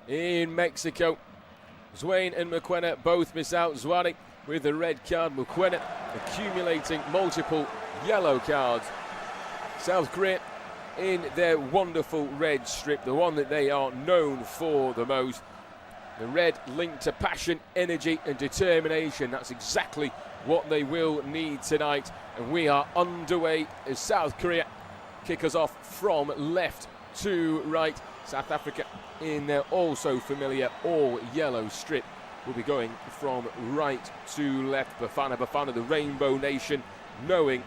in Mexico. Oswin and Mokoena both miss out. Zwane with the red card. Mokoena accumulating multiple yellow cards. South Korea in their wonderful red strip, the one that they are known for the most. The red linked to passion, energy and determination. That's exactly what they will need tonight. And we are underway as South Korea kick us off from left to right. South Africa in their also familiar all yellow strip will be going from right to left. Bafana Bafana, the Rainbow Nation, knowing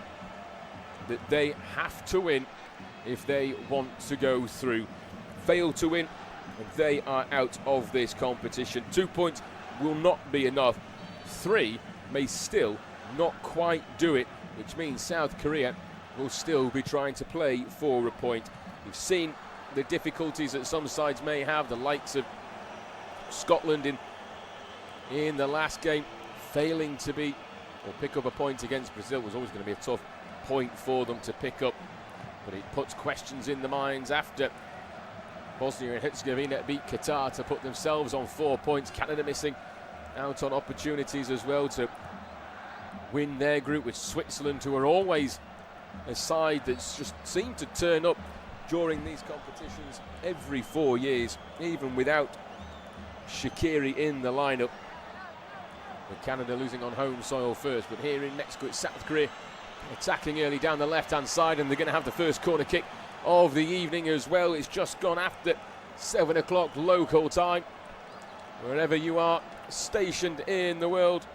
that they have to win if they want to go through. Fail to win and they are out of this competition. 2 points will not be enough. 3 may still not quite do it, which means South Korea will still be trying to play for a point. We've seen the difficulties that some sides may have, the likes of Scotland in the last game, failing to beat or pick up a point against Brazil was always going to be a tough point for them to pick up. But it puts questions in the minds after Bosnia and Herzegovina beat Qatar to put themselves on 4 points. Canada missing out on opportunities as well to win their group, with Switzerland, who are always a side that's just seemed to turn up during these competitions every 4 years, even without Shaqiri in the lineup. With Canada losing on home soil first, but here in Mexico it's South Korea attacking early down the left-hand side, and they're going to have the first corner kick of the evening as well. It's just gone after 7 o'clock local time, wherever you are stationed in the world.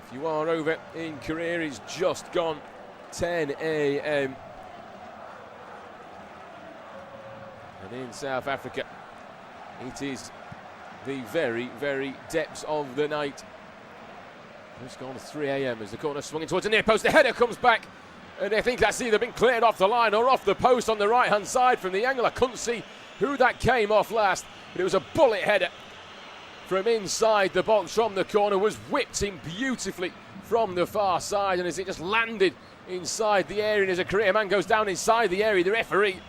If you are over in Korea, it's just gone 10 a.m. And in South Africa, it is the very, very depths of the night. It's gone 3 a.m. as the corner swung in towards the near post. The header comes back, and I think that's either been cleared off the line or off the post on the right-hand side from the angle. I couldn't see who that came off last, but it was a bullet header from inside the box from the corner, was whipped in beautifully from the far side, and as it just landed inside the area, and as a Korea man goes down inside the area, the referee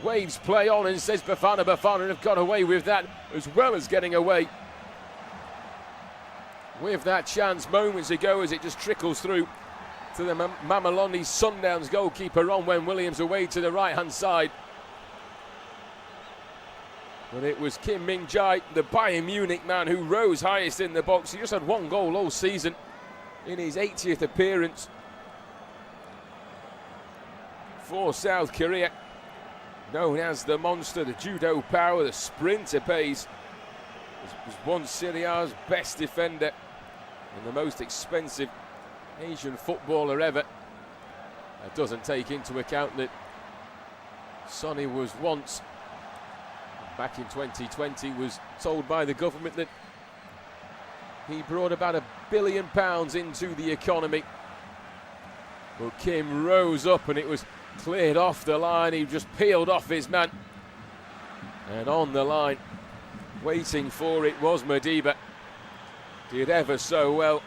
waves play on and says Bafana Bafana have got away with that, as well as getting away with that chance moments ago, as it just trickles through to the Mamelodi Sundowns goalkeeper Ronwen Williams away to the right-hand side. But it was Kim Min-jae, the Bayern Munich man, who rose highest in the box. He just had 1 goal all season in his 80th appearance for South Korea. Known as the monster, the judo power, the sprinter pace. Was once Serie A's best defender and the most expensive Asian footballer ever. That doesn't take into account that Sonny was once, back in 2020, was told by the government that he brought about £1 billion into the economy. But Kim rose up and it was cleared off the line. He just peeled off his man, and on the line, waiting for it, was Madiba. Did ever so well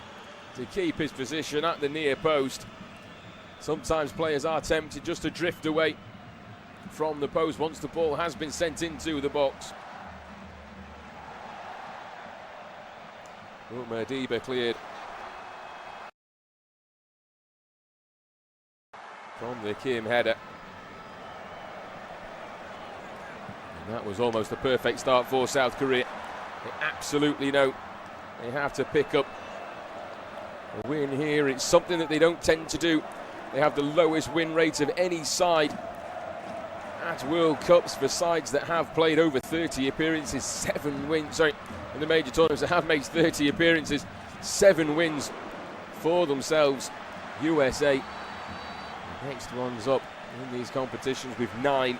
to keep his position at the near post. Sometimes players are tempted just to drift away from the post once the ball has been sent into the box. But Madiba cleared from the Kim header. And that was almost a perfect start for South Korea. They absolutely know they have to pick up a win here. It's something that they don't tend to do. They have the lowest win rate of any side at World Cups for sides that have played over 30 appearances. 7 wins, sorry, in the major tournaments that have made 30 appearances. 7 wins for themselves. USA, the next one's up in these competitions with 9.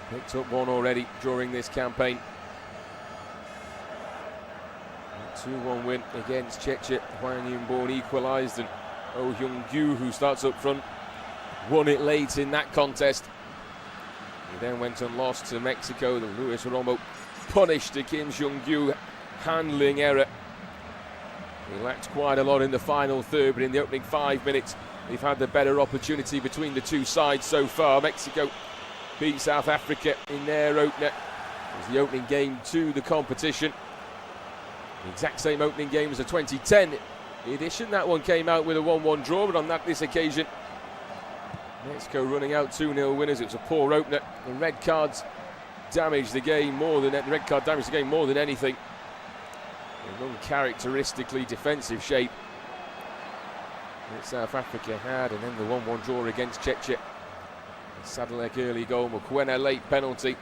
Picked up 1 already during this campaign. 2-1 win against Czechia. Hwang Yun-born equalised, and Oh Hyung-gyu, who starts up front, won it late in that contest. He then went and lost to Mexico. The Luis Romo punished the Kim Jung-gyu handling error. He lacked quite a lot in the final third, but in the opening 5 minutes, they've had the better opportunity between the two sides so far. Mexico beat South Africa in their opener. It was the opening game to the competition. The exact same opening game as the 2010 edition. That one came out with a 1-1 draw, but on this occasion, Mexico running out 2-0 winners. It was a poor opener. The red cards damaged the game more than anything. An uncharacteristically defensive shape that South Africa had, and then the 1-1 draw against Czechia. Sadalek early goal, Mokoena late penalty,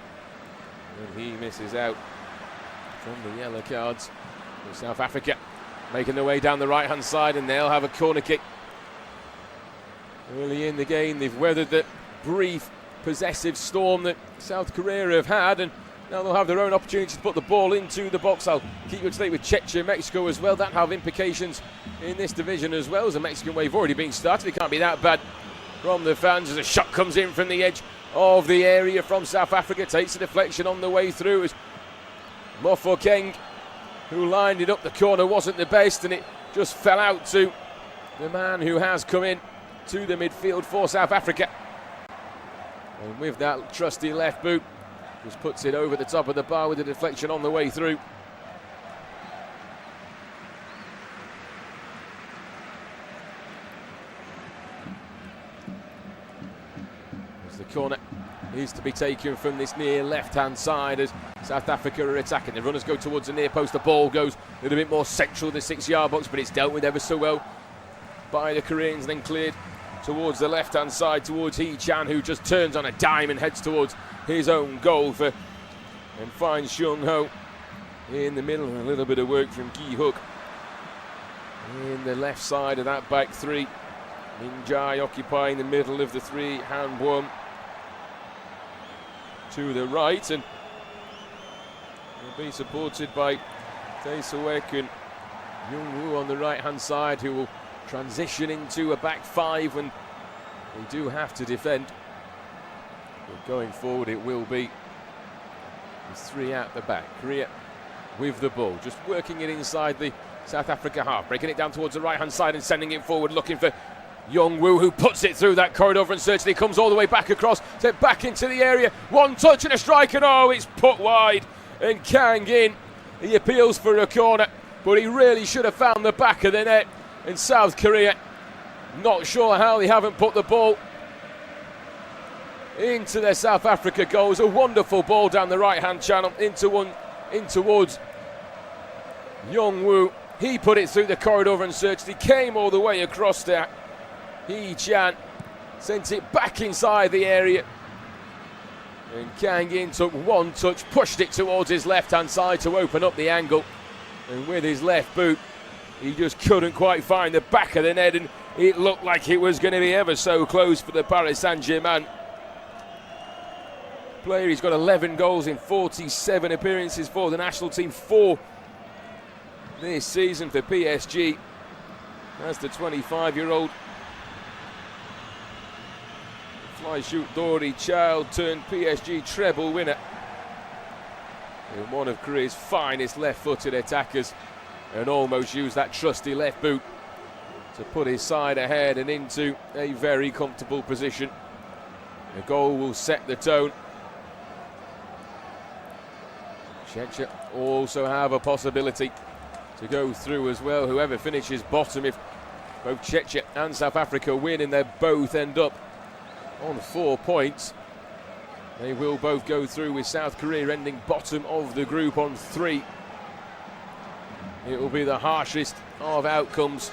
and he misses out from the yellow cards. South Africa making their way down the right hand side, and they'll have a corner kick. Early in the game, they've weathered the brief possessive storm that South Korea have had, and now they'll have their own opportunity to put the ball into the box. I'll keep you up to date with Czechia, Mexico as well. That have implications in this division as well, as the Mexican wave already being started. It can't be that bad from the fans as a shot comes in from the edge of the area from South Africa. Takes a deflection on the way through as Mofokeng, who lined it up the corner, wasn't the best, and it just fell out to the man who has come in to the midfield for South Africa. And with that trusty left boot, just puts it over the top of the bar with a deflection on the way through. As the corner is to be taken from this near left-hand side as South Africa are attacking. The runners go towards the near post. The ball goes a little bit more central, the 6-yard box, but it's dealt with ever so well by the Koreans, then cleared towards the left-hand side, towards Hee Chan, who just turns on a dime and heads towards his own goal and finds Seung Ho in the middle. A little bit of work from Ki Hook in the left side of that back three. Min Jae occupying the middle of the three. Han Buom to the right, and will be supported by Tae Sewek and Jung Woo on the right-hand side, who will transition into a back five when they do have to defend. But going forward, it will be three at the back. Korea with the ball, just working it inside the South Africa half, breaking it down towards the right-hand side and sending it forward, looking for Jung Woo, who puts it through that corridor and certainly comes all the way back across, sent back into the area. One touch and a strike, and oh, it's put wide. And Kang In, he appeals for a corner, but he really should have found the back of the net. And South Korea, not sure how they haven't put the ball into their South Africa goals. A wonderful ball down the right-hand channel in towards Jung Woo. He put it through the corridor and searched. He came all the way across there. Hee Chan sent it back inside the area. And Kang In took one touch, pushed it towards his left-hand side to open up the angle. And with his left boot, he just couldn't quite find the back of the net, and it looked like it was going to be ever so close for the Paris Saint-Germain player. He's got 11 goals in 47 appearances for the national team, 4 this season for PSG. That's the 25-year-old fly-shoot Dory child turned PSG treble winner. And one of Korea's finest left-footed attackers, and almost used that trusty left boot to put his side ahead and into a very comfortable position. The goal will set the tone. Czechia also have a possibility to go through as well. Whoever finishes bottom, if both Czechia and South Africa win and they both end up on 4 points, they will both go through, with South Korea ending bottom of the group on 3. It will be the harshest of outcomes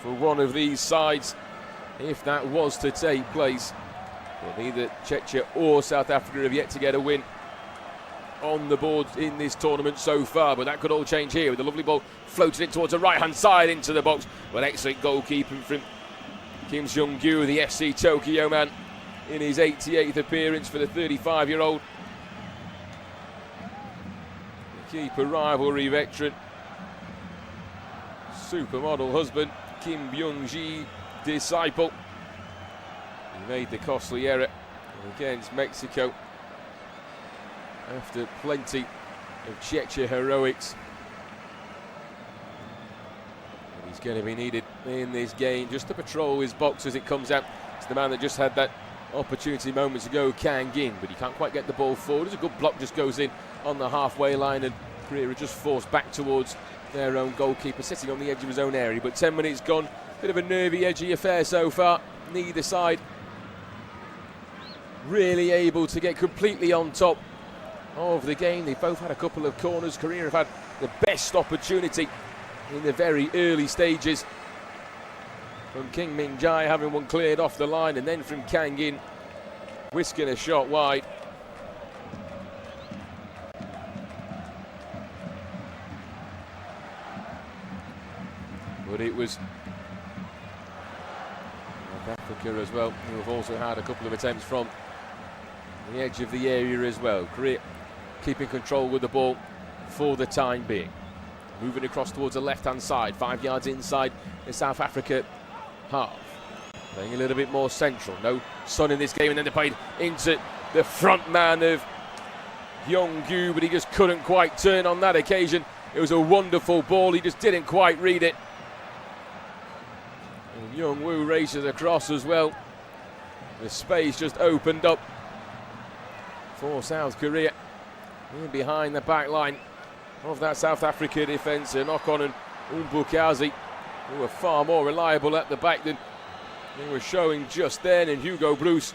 for one of these sides if that was to take place. But neither Czechia or South Africa have yet to get a win on the board in this tournament so far, but that could all change here with the lovely ball floated in towards the right-hand side into the box. But excellent goalkeeping from Kim Seung-gyu, the FC Tokyo man, in his 88th appearance for the 35-year-old. Keeper rivalry veteran, supermodel husband, Kim Byung-ji disciple. He made the costly error against Mexico after plenty of Czechia heroics He's going to be needed in this game just to patrol his box as it comes out. It's the man that just had that opportunity moments ago, Kang In, but he can't quite get the ball forward. It's a good block, just goes in on the halfway line, and Korea are just forced back towards their own goalkeeper, sitting on the edge of his own area. But 10 minutes gone, bit of a nervy, edgy affair so far. Neither side really able to get completely on top of the game. They've both had a couple of corners. Korea have had the best opportunity in the very early stages, from Kim Min-jae having one cleared off the line, and then from Kang In whisking a shot wide. But it was South Africa as well, who have also had a couple of attempts from the edge of the area as well. Korea keeping control with the ball for the time being. Moving across towards the left-hand side, 5 yards inside the South Africa half. Playing a little bit more central. No Son in this game, and then they played into the front man of Hyung-gu, but he just couldn't quite turn on that occasion. It was a wonderful ball, he just didn't quite read it. And Young-woo races across as well. The space just opened up for South Korea. In behind the back line of that South Africa defence, Nokon and Umbukazi, who were far more reliable at the back than they were showing just then. And Hugo Bruce,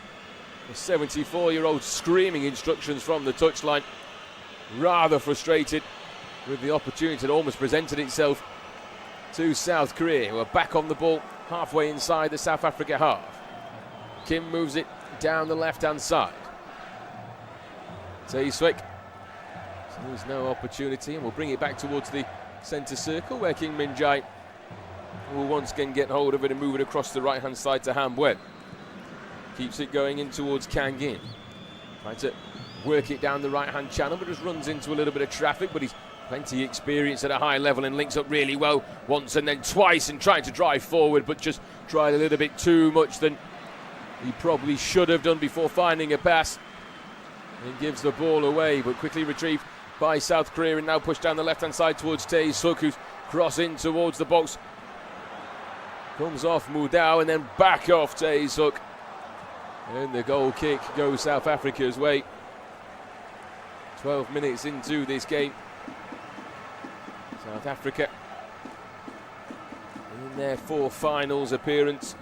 the 74-year-old, screaming instructions from the touchline, rather frustrated with the opportunity that almost presented itself to South Korea, who are back on the ball halfway inside the South Africa half. Kim moves it down the left-hand side. Taeguk. There's no opportunity, and we'll bring it back towards the centre circle, where Kim Min-jae will once again get hold of it and move it across the right-hand side to Han Wen. Keeps it going in towards Kang In. Trying to work it down the right-hand channel, but just runs into a little bit of traffic, but he's plenty of experience at a high level and links up really well once and then twice, and trying to drive forward, but just tried a little bit too much than he probably should have done before finding a pass. And gives the ball away, but quickly retrieved by South Korea, and now pushed down the left-hand side towards Tae-suk, who's crossing towards the box. Comes off Mudao and then back off Tae-suk. And the goal kick goes South Africa's way. 12 minutes into this game. South Africa in their 4th finals appearance.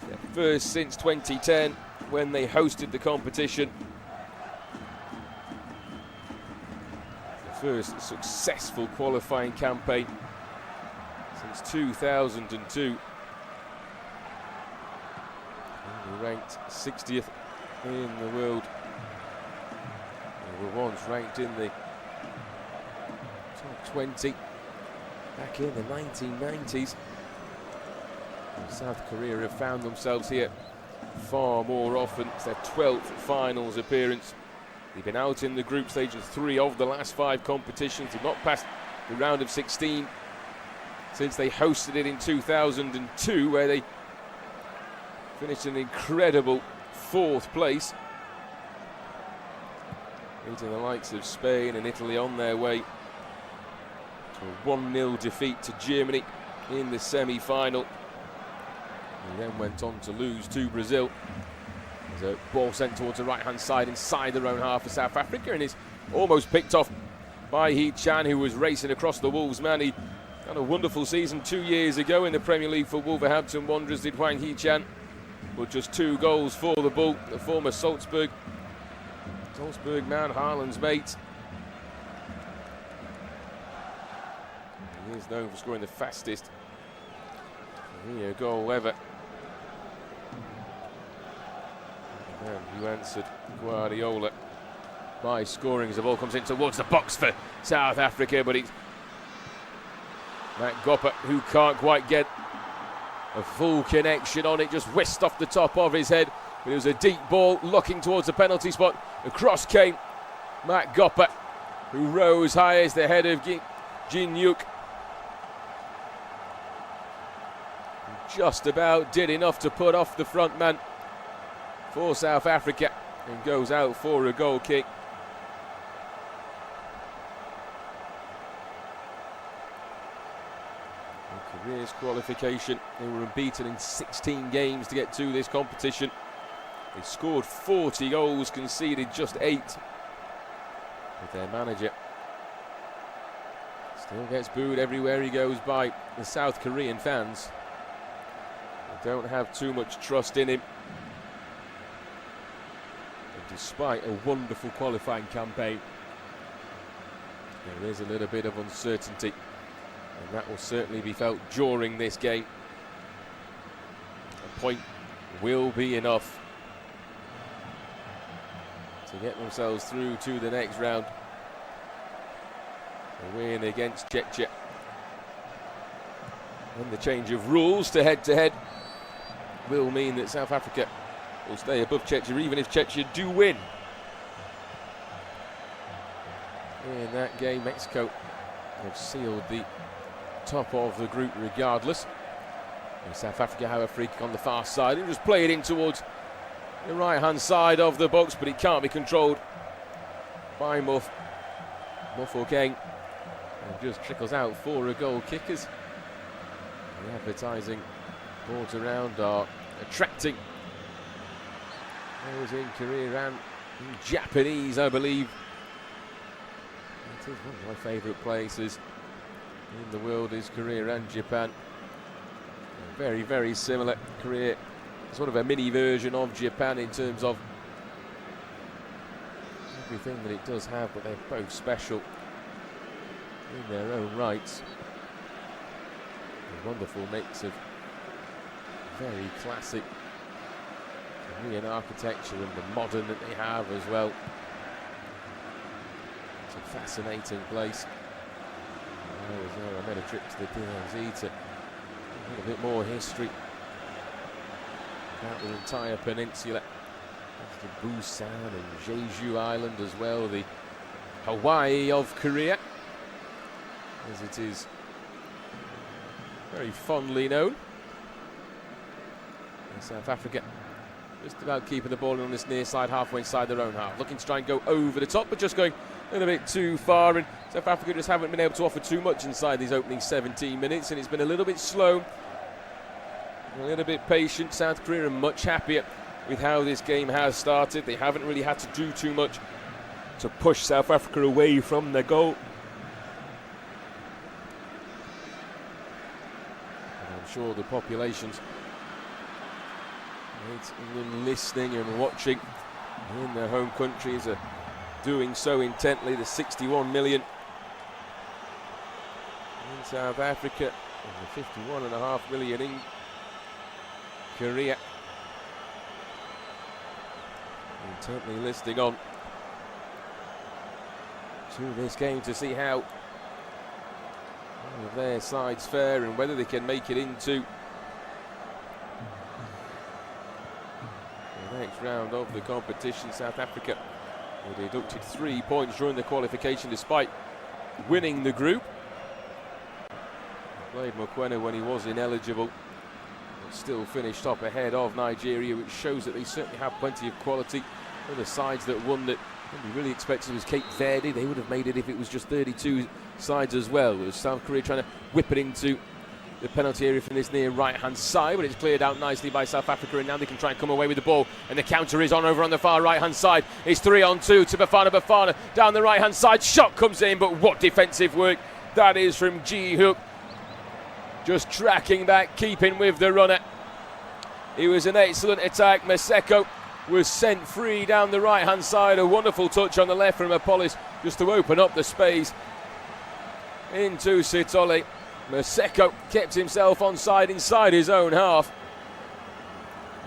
Their first since 2010, when they hosted the competition. First successful qualifying campaign since 2002. And they ranked 60th in the world. They were once ranked in the top 20 back in the 1990s. And South Korea have found themselves here far more often. It's their 12th finals appearance. They've been out in the group stage in 3 of the last 5 competitions. They've not passed the round of 16 since they hosted it in 2002, where they finished an incredible 4th place, beating the likes of Spain and Italy on their way to a 1-0 defeat to Germany in the semi-final. They then went on to lose to Brazil. There's a ball sent towards the right-hand side inside their own half for South Africa, and is almost picked off by Hee Chan, who was racing across the Wolves man. He had a wonderful season 2 years ago in the Premier League for Wolverhampton Wanderers, did Hwang Hee Chan, but just 2 goals for the Bull, the former Salzburg man, Haaland's mate. He is known for scoring the fastest goal ever. And who answered Guardiola by scoring as the ball comes in towards the box for South Africa, but it's Matt Gopper who can't quite get a full connection on it, just whisked off the top of his head. But it was a deep ball looking towards the penalty spot. Across came Matt Gopper, who rose high as the head of Jin Yuk. Just about did enough to put off the front man for South Africa, and goes out for a goal kick. Careers qualification. They were unbeaten in 16 games to get to this competition. They scored 40 goals, conceded just 8. But their manager still gets booed everywhere he goes by the South Korean fans. They don't have too much trust in him. And despite a wonderful qualifying campaign, there is a little bit of uncertainty, and that will certainly be felt during this game. A point will be enough to get themselves through to the next round. A win against Czechia. And the change of rules to head-to-head will mean that South Africa will stay above Czechia, even if Czechia do win. In that game, Mexico have sealed the top of the group regardless. And South Africa have a free kick on the far side and just play it in towards the right-hand side of the box, but it can't be controlled by Muff O'Kane. And just trickles out for a goal kickers. The advertising boards around are attracting those in Korea and in Japanese, I believe. It is one of my favourite places in the world, is Korea and Japan. Very, very similar. Korea, sort of a mini version of Japan in terms of everything that it does have, but they're both special in their own rights. A wonderful mix of very classic Korean architecture and the modern that they have as well. It's a fascinating place. I made a trip to the DMZ to get a bit more history about the entire peninsula. To Busan and Jeju Island as well, the Hawaii of Korea, as it is very fondly known. And South Africa just about keeping the ball on this near side, halfway inside their own half, looking to try and go over the top, but just going a little bit too far, and South Africa just haven't been able to offer too much inside these opening 17 minutes, and it's been a little bit slow, a little bit patient. South Korea are much happier with how this game has started. They haven't really had to do too much to push South Africa away from their goal. And I'm sure the populations listening and watching in their home countries are doing so intently. The 61 million in South Africa and the 51.5 million in Korea. Intently listening on to this game to see how all of their sides fare and whether they can make it into the next round of the competition. South Africa were deducted 3 points during the qualification despite winning the group. Played Mokoena when he was ineligible, but still finished top ahead of Nigeria, which shows that they certainly have plenty of quality. One of the sides that won that nobody really expected was Cape Verde. They would have made it if it was just 32 sides as well. It was South Korea trying to whip it into the penalty area from this near right-hand side, but it's cleared out nicely by South Africa, and now they can try and come away with the ball, and the counter is on over on the far right-hand side. It's 3-on-2 to Bafana Bafana down the right-hand side. Shot comes in, but what defensive work that is from Ji-hook. Just tracking back, keeping with the runner. It was an excellent attack. Maseko was sent free down the right-hand side. A wonderful touch on the left from Appollis just to open up the space into Sitole. Maseko kept himself onside inside his own half.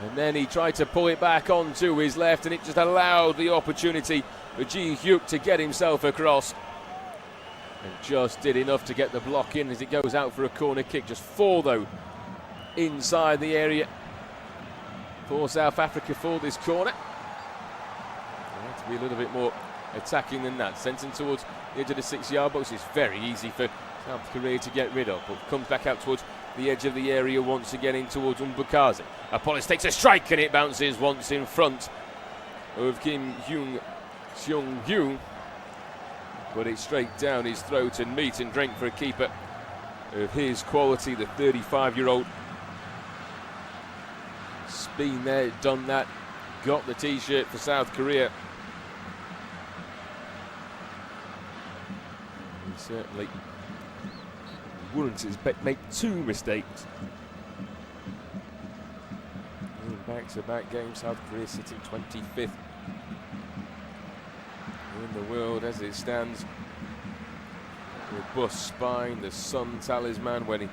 And then he tried to pull it back onto his left, and it just allowed the opportunity for Ji-hook to get himself across. And just did enough to get the block in as it goes out for a corner kick. Just 4 though inside the area for South Africa for this corner. They have to be a little bit more attacking than that. Sent in towards the edge of the 6-yard box. It's very easy for South Korea to get rid of, but comes back out towards the edge of the area once again in towards Umbukaze. Appollis takes a strike and it bounces once in front of Kim Seung-gyu, but it's straight down his throat and meat and drink for a keeper of his quality, the 35-year-old. He's been there, done that, got the t-shirt for South Korea. He certainly wouldn't make two mistakes. In back-to-back games, South Korea sitting 25th in the world as it stands. Robust spine, the Son talisman when he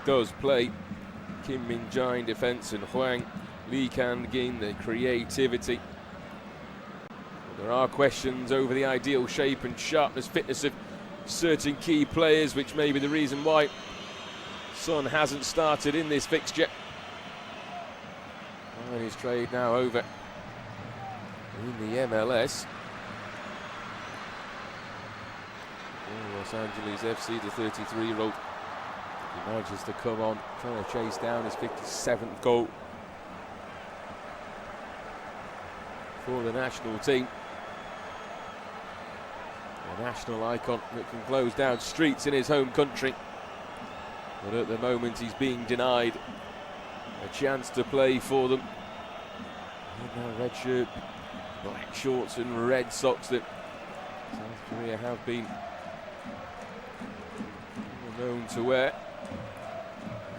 does play. Kim Min-jae in defence and Hwang, Lee Kan-gin, the creativity. There are questions over the ideal shape and sharpness, fitness of certain key players, which may be the reason why Son hasn't started in this fixture. And his trade now over in the MLS. Los Angeles FC, the 33-year-old, he manages to come on, trying to chase down his 57th goal for the national team. A national icon that can close down streets in his home country. But at the moment he's being denied a chance to play for them. In that red shirt, black shorts and red socks that South Korea have been known to wear.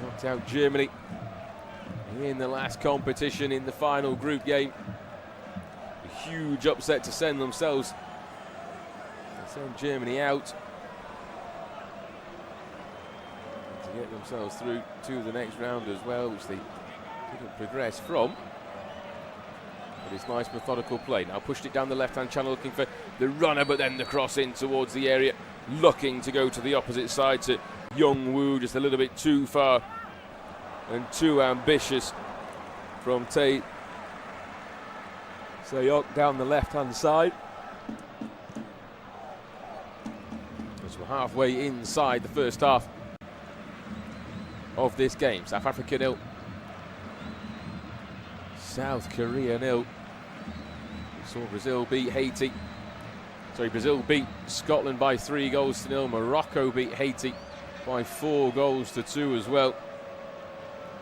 Knocked out Germany in the last competition in the final group game. A huge upset to send themselves, send Germany out, to get themselves through to the next round as well, which they didn't progress from. But it's nice methodical play. Now pushed it down the left-hand channel looking for the runner, but then the cross in towards the area, looking to go to the opposite side to Young-woo, just a little bit too far and too ambitious from Tae Seok down the left-hand side. As we're halfway inside the first half of this game. South Africa 0, South Korea 0. We saw Brazil beat Haiti. Sorry, Brazil beat Scotland by 3-0. Morocco beat Haiti by 4-2 as well.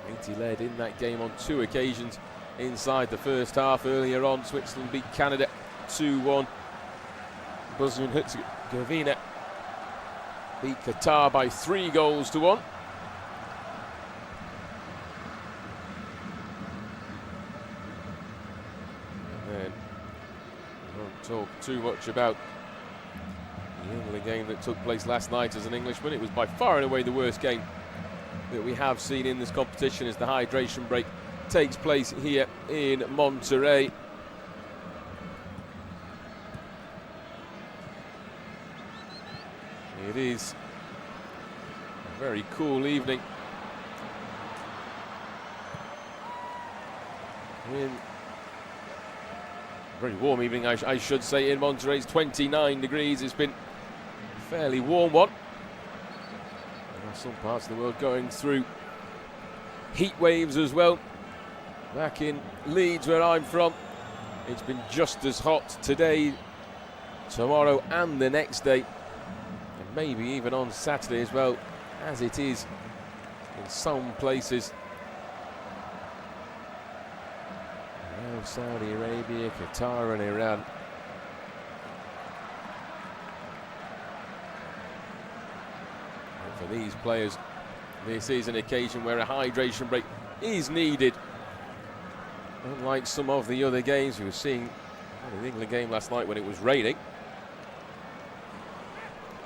Haiti led in that game on 2 occasions inside the first half. Earlier on, Switzerland beat Canada 2-1. Bosnia and Herzegovina beat Qatar by 3-1. And then we won't talk too much about the England game that took place last night as an Englishman. It was by far and away the worst game that we have seen in this competition as the hydration break takes place here in Monterrey. It is a very cool evening very warm evening, I should say, in Monterrey. It's 29 degrees. It's been a fairly warm one. There are some parts of the world going through heat waves as well. Back in Leeds, where I'm from, it's been just as hot today, tomorrow and the next day, and maybe even on Saturday as well, as it is in some places. Saudi Arabia, Qatar and Iran. And for these players, this is an occasion where a hydration break is needed. Unlike some of the other games, we were seeing the England game last night when it was raining.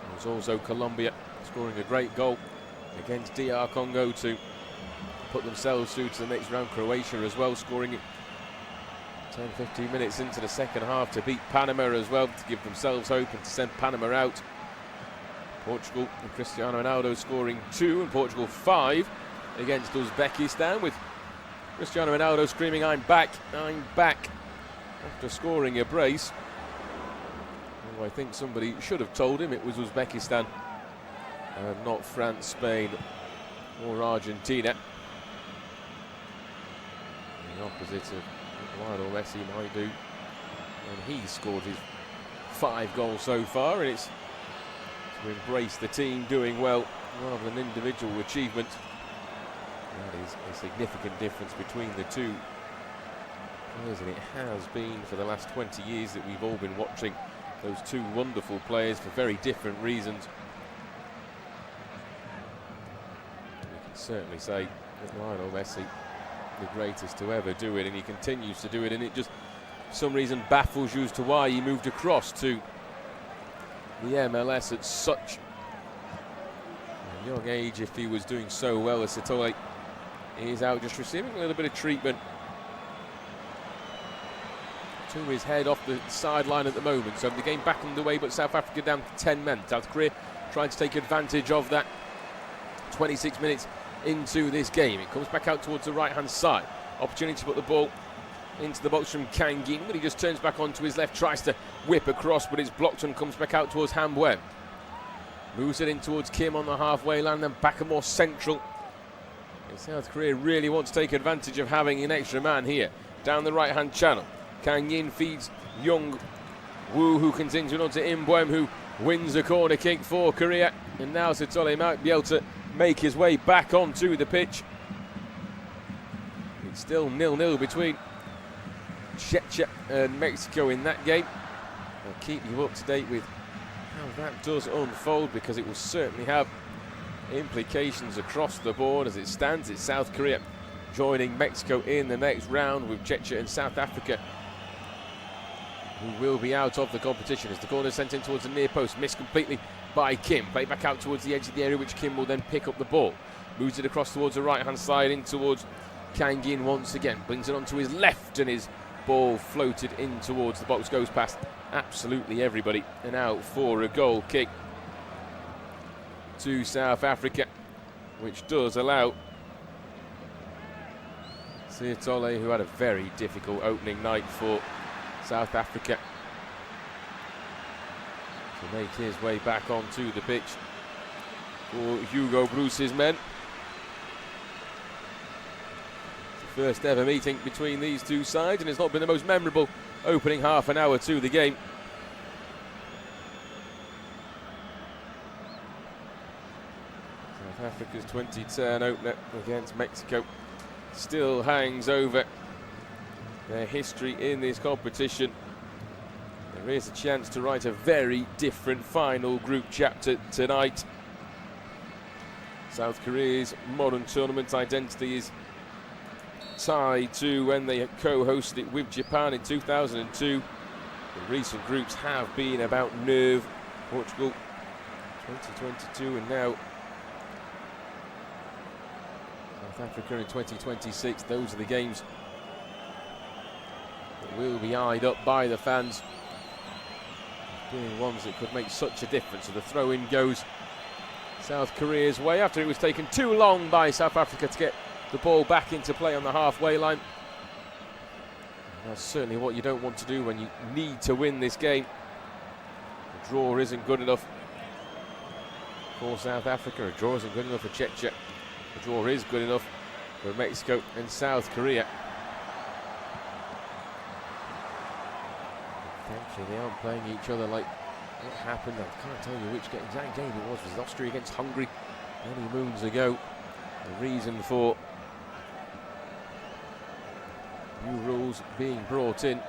There was also Colombia scoring a great goal against DR Congo to put themselves through to the next round. Croatia as well, scoring it 10-15 minutes into the second half to beat Panama as well, to give themselves hope and to send Panama out. Portugal and Cristiano Ronaldo scoring 2 and Portugal 5 against Uzbekistan, with Cristiano Ronaldo screaming, I'm back, after scoring a brace. Oh, I think somebody should have told him it was Uzbekistan and not France, Spain or Argentina. The opposite of Lionel Messi might do, and he scored his 5 goals so far, and it's to embrace the team doing well rather than individual achievement. That is a significant difference between the two players, and it has been for the last 20 years that we've all been watching those two wonderful players for very different reasons. We can certainly say that Lionel Messi, the greatest to ever do it, and he continues to do it, and it just for some reason baffles you as to why he moved across to the MLS at such a young age. If he was doing so well as Sitole is out just receiving a little bit of treatment to his head off the sideline at the moment. So the game back underway, but South Africa down to 10 men. South Korea trying to take advantage of that 26 minutes into this game. It comes back out towards the right-hand side. Opportunity to put the ball into the box from Kang Yin, but he just turns back onto his left, tries to whip across, but it's blocked and comes back out towards Han Wen. Moves it in towards Kim on the halfway line, then back a more central. And South Korea really want to take advantage of having an extra man here. Down the right-hand channel. Kang Yin feeds Young Woo, who continues on to Im Boem, who wins a corner kick for Korea. And now Sitole might be able to make his way back onto the pitch. It's still 0-0 between Czechia and Mexico in that game. I'll keep you up to date with how that does unfold, because it will certainly have implications across the board. As it stands, it's South Korea joining Mexico in the next round, with Czechia and South Africa who will be out of the competition. As the corner sent in towards the near post, missed completely by Kim. Play back out towards the edge of the area, which Kim will then pick up the ball. Moves it across towards the right-hand side, in towards Kang Yin once again. Brings it onto his left, and his ball floated in towards the box. Goes past absolutely everybody, and out for a goal kick to South Africa, which does allow Sitole, who had a very difficult opening night for South Africa, to make his way back onto the pitch for Hugo Broos's men. It's the first ever meeting between these two sides, and it's not been the most memorable opening half an hour to the game. South Africa's 2010 opener against Mexico still hangs over their history in this competition. There is a chance to write a very different final group chapter tonight. South Korea's modern tournament identity is tied to when they co-hosted it with Japan in 2002. The recent groups have been about nerve. Portugal 2022, and now South Africa in 2026. Those are the games that will be eyed up by the fans, being ones that could make such a difference. So the throw-in goes South Korea's way after it was taken too long by South Africa to get the ball back into play on the halfway line. And that's certainly what you don't want to do when you need to win this game. The draw isn't good enough for South Africa. A draw isn't good enough for Czechia. The draw is good enough for Mexico and South Korea. Thankfully, they aren't playing each other like what happened. I can't tell you which exact game it was. It was Austria against Hungary many moons ago. The reason for new rules being brought in.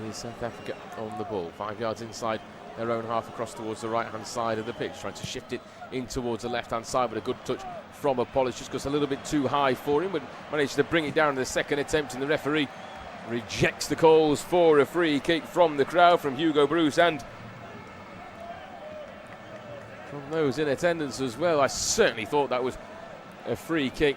Here's South Africa on the ball, 5 yards inside their own half, across towards the right-hand side of the pitch, trying to shift it in towards the left-hand side, but a good touch from Appollis. Just goes a little bit too high for him, but managed to bring it down in the second attempt, and the referee rejects the calls for a free kick from the crowd, from Hugo Broos and from those in attendance as well. I certainly thought that was a free kick.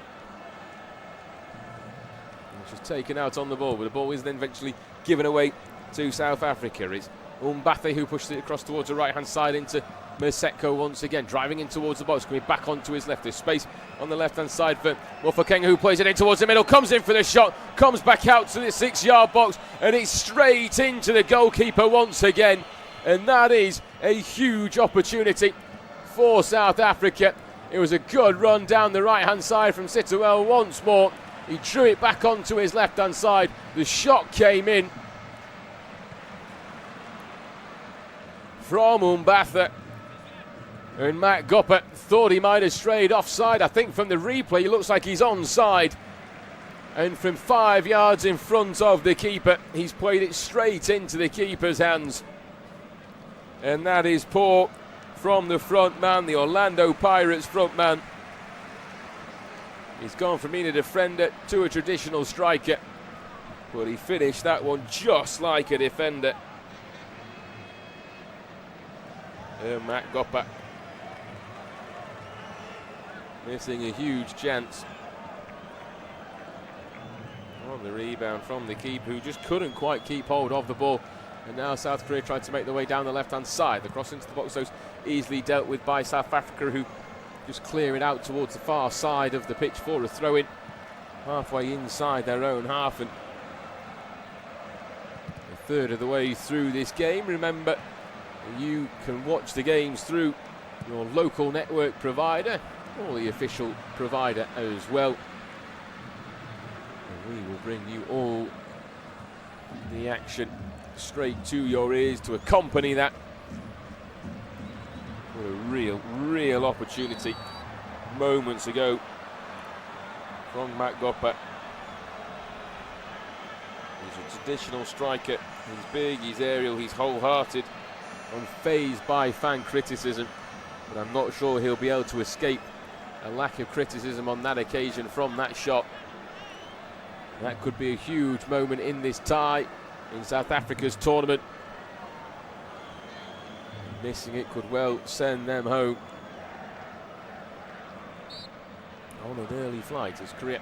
Which was taken out on the ball, but the ball is then eventually given away to South Africa. It's Mbathe who pushed it across towards the right-hand side into Mersetko once again, driving in towards the box, coming back onto his left. There's space on the left-hand side for Mofokeng, who plays it in towards the middle, comes in for the shot, comes back out to the 6-yard box, and it's straight into the goalkeeper once again. And that is a huge opportunity for South Africa. It was a good run down the right-hand side from Sitwell once more. He drew it back onto his left-hand side. The shot came in. from Umbatha. And Matt Gopper thought he might have strayed offside. I think from the replay, it looks like he's onside. And from 5 yards in front of the keeper, he's played it straight into the keeper's hands. And that is poor from the front man, the Orlando Pirates front man. He's gone from being a defender to a traditional striker. But he finished that one just like a defender. Matt Gopper missing a huge chance. On the rebound from the keeper, who just couldn't quite keep hold of the ball. And now South Korea tried to make their way down the left-hand side. The cross into the box, those easily dealt with by South Africa, who just clear it out towards the far side of the pitch for a throw-in. Halfway inside their own half, and a third of the way through this game. Remember, you can watch the games through your local network provider, or the official provider as well. And we will bring you all the action straight to your ears to accompany that. What a real opportunity moments ago from Matt Gopper. He's a traditional striker. He's big, he's aerial, he's wholehearted, unfazed by fan criticism. But I'm not sure he'll be able to escape a lack of criticism on that occasion from that shot. That could be a huge moment in this tie in South Africa's tournament. Missing it could well send them home on an early flight as Korea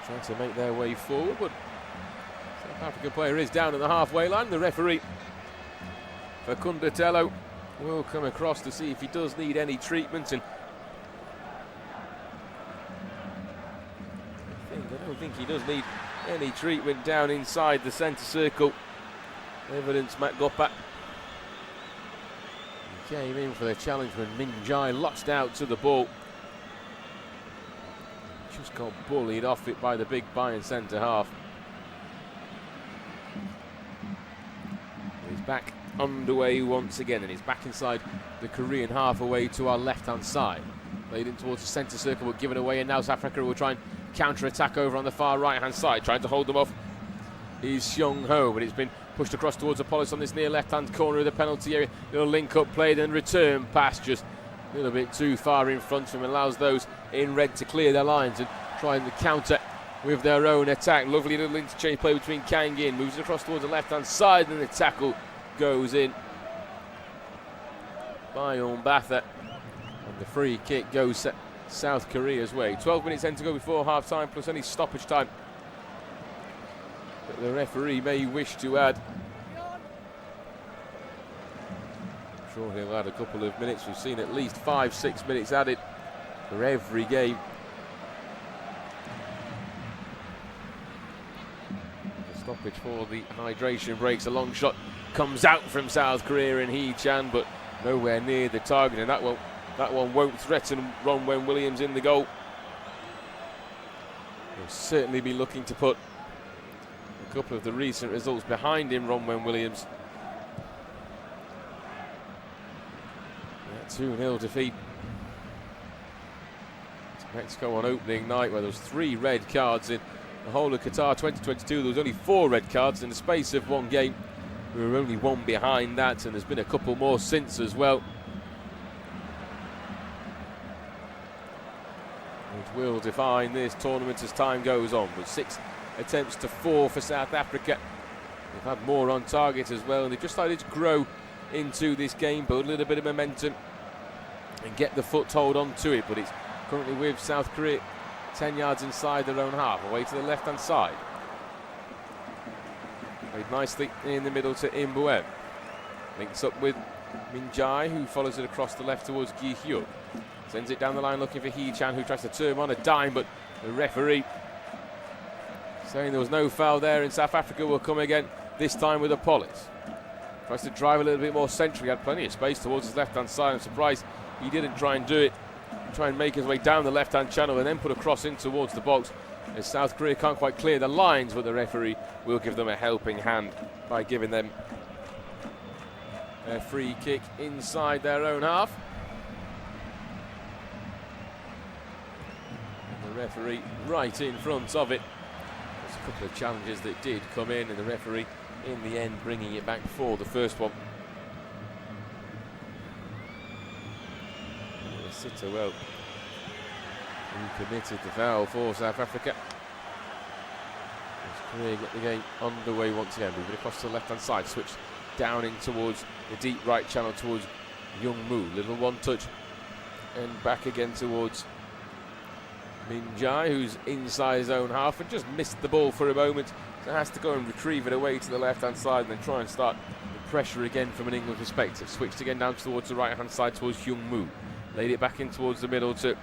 trying to make their way forward, but South African player is down at the halfway line. The referee Fakunda Tello will come across to see if he does need any treatment, and I don't think he does need any treatment down inside the centre circle. Evidence Matt Gopper came in for the challenge when Min Jai lost out to the ball. Just got bullied off it by the big Bayern centre half. He's back underway once again, and he's back inside the Korean half away to our left-hand side. Played in towards the centre circle, but given away, and now South Africa will try and counter-attack over on the far right-hand side, trying to hold them off. Is Son Heung-min, but it's been pushed across towards Appollis on this near left-hand corner of the penalty area. Little link-up played and return pass just a little bit too far in front of him, allows those in red to clear their lines and try and counter with their own attack. Lovely little interchange play between Kang In, moves it across towards the left-hand side, and the tackle goes in by Umbatha, and the free kick goes South Korea's way. 12 minutes then to go before half-time, plus any stoppage time that the referee may wish to add. I'm sure he'll add a couple of minutes. We've seen at least 5-6 minutes added for every game. The stoppage for the hydration breaks. A long shot comes out from South Korea in Hee-chan, but nowhere near the target, and that one won't threaten Ronwen Williams in the goal. He'll certainly be looking to put a couple of the recent results behind him, Ronwen Williams. That 2-0 defeat to Mexico on opening night, where there was 3 red cards in the whole of Qatar 2022. There was only 4 red cards in the space of one game. We were only 1 behind that, and there's been a couple more since as well. It will define this tournament as time goes on, with 6 attempts to 4 for South Africa. They've had more on target as well, and they've just started to grow into this game, build a little bit of momentum and get the foothold onto it. But it's currently with South Korea 10 yards inside their own half, away to the left-hand side. Played nicely in the middle to Imbuem. Links up with Min Jai, who follows it across the left towards Gi Hyuk. Sends it down the line looking for Hee-chan, who tries to turn on a dime, but the referee saying there was no foul there, and South Africa will come again, this time with Appollis. Tries to drive a little bit more centrally, had plenty of space towards his left-hand side. I'm surprised he didn't try and do it, try and make his way down the left-hand channel and then put a cross in towards the box. as South Korea can't quite clear the lines, but the referee will give them a helping hand by giving them a free kick inside their own half. And the referee right in front of it. There's a couple of challenges that did come in, and the referee in the end bringing it back for the first one. Sitterwell, who committed the foul for South Africa. As Korea get the game underway once again, moving across to the left-hand side, switch down in towards the deep right channel towards Young-moo. Little one touch, and back again towards Min Jae, who's inside his own half and just missed the ball for a moment. So has to go and retrieve it away to the left-hand side and then try and start the pressure again from an England perspective. Switched again down towards the right-hand side towards Young-moo. Laid it back in towards the middle to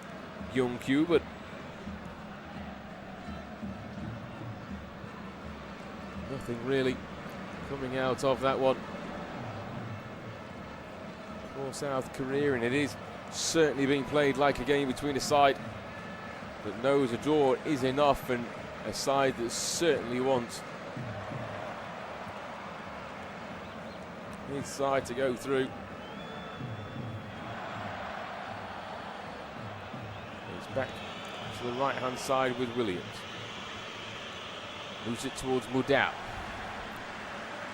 Young-kyu, but nothing really coming out of that one for South Korea, and it is certainly being played like a game between a side that knows a draw is enough, and a side that certainly wants his side to go through. Back to the right-hand side with Williams. Moves it towards Mudau.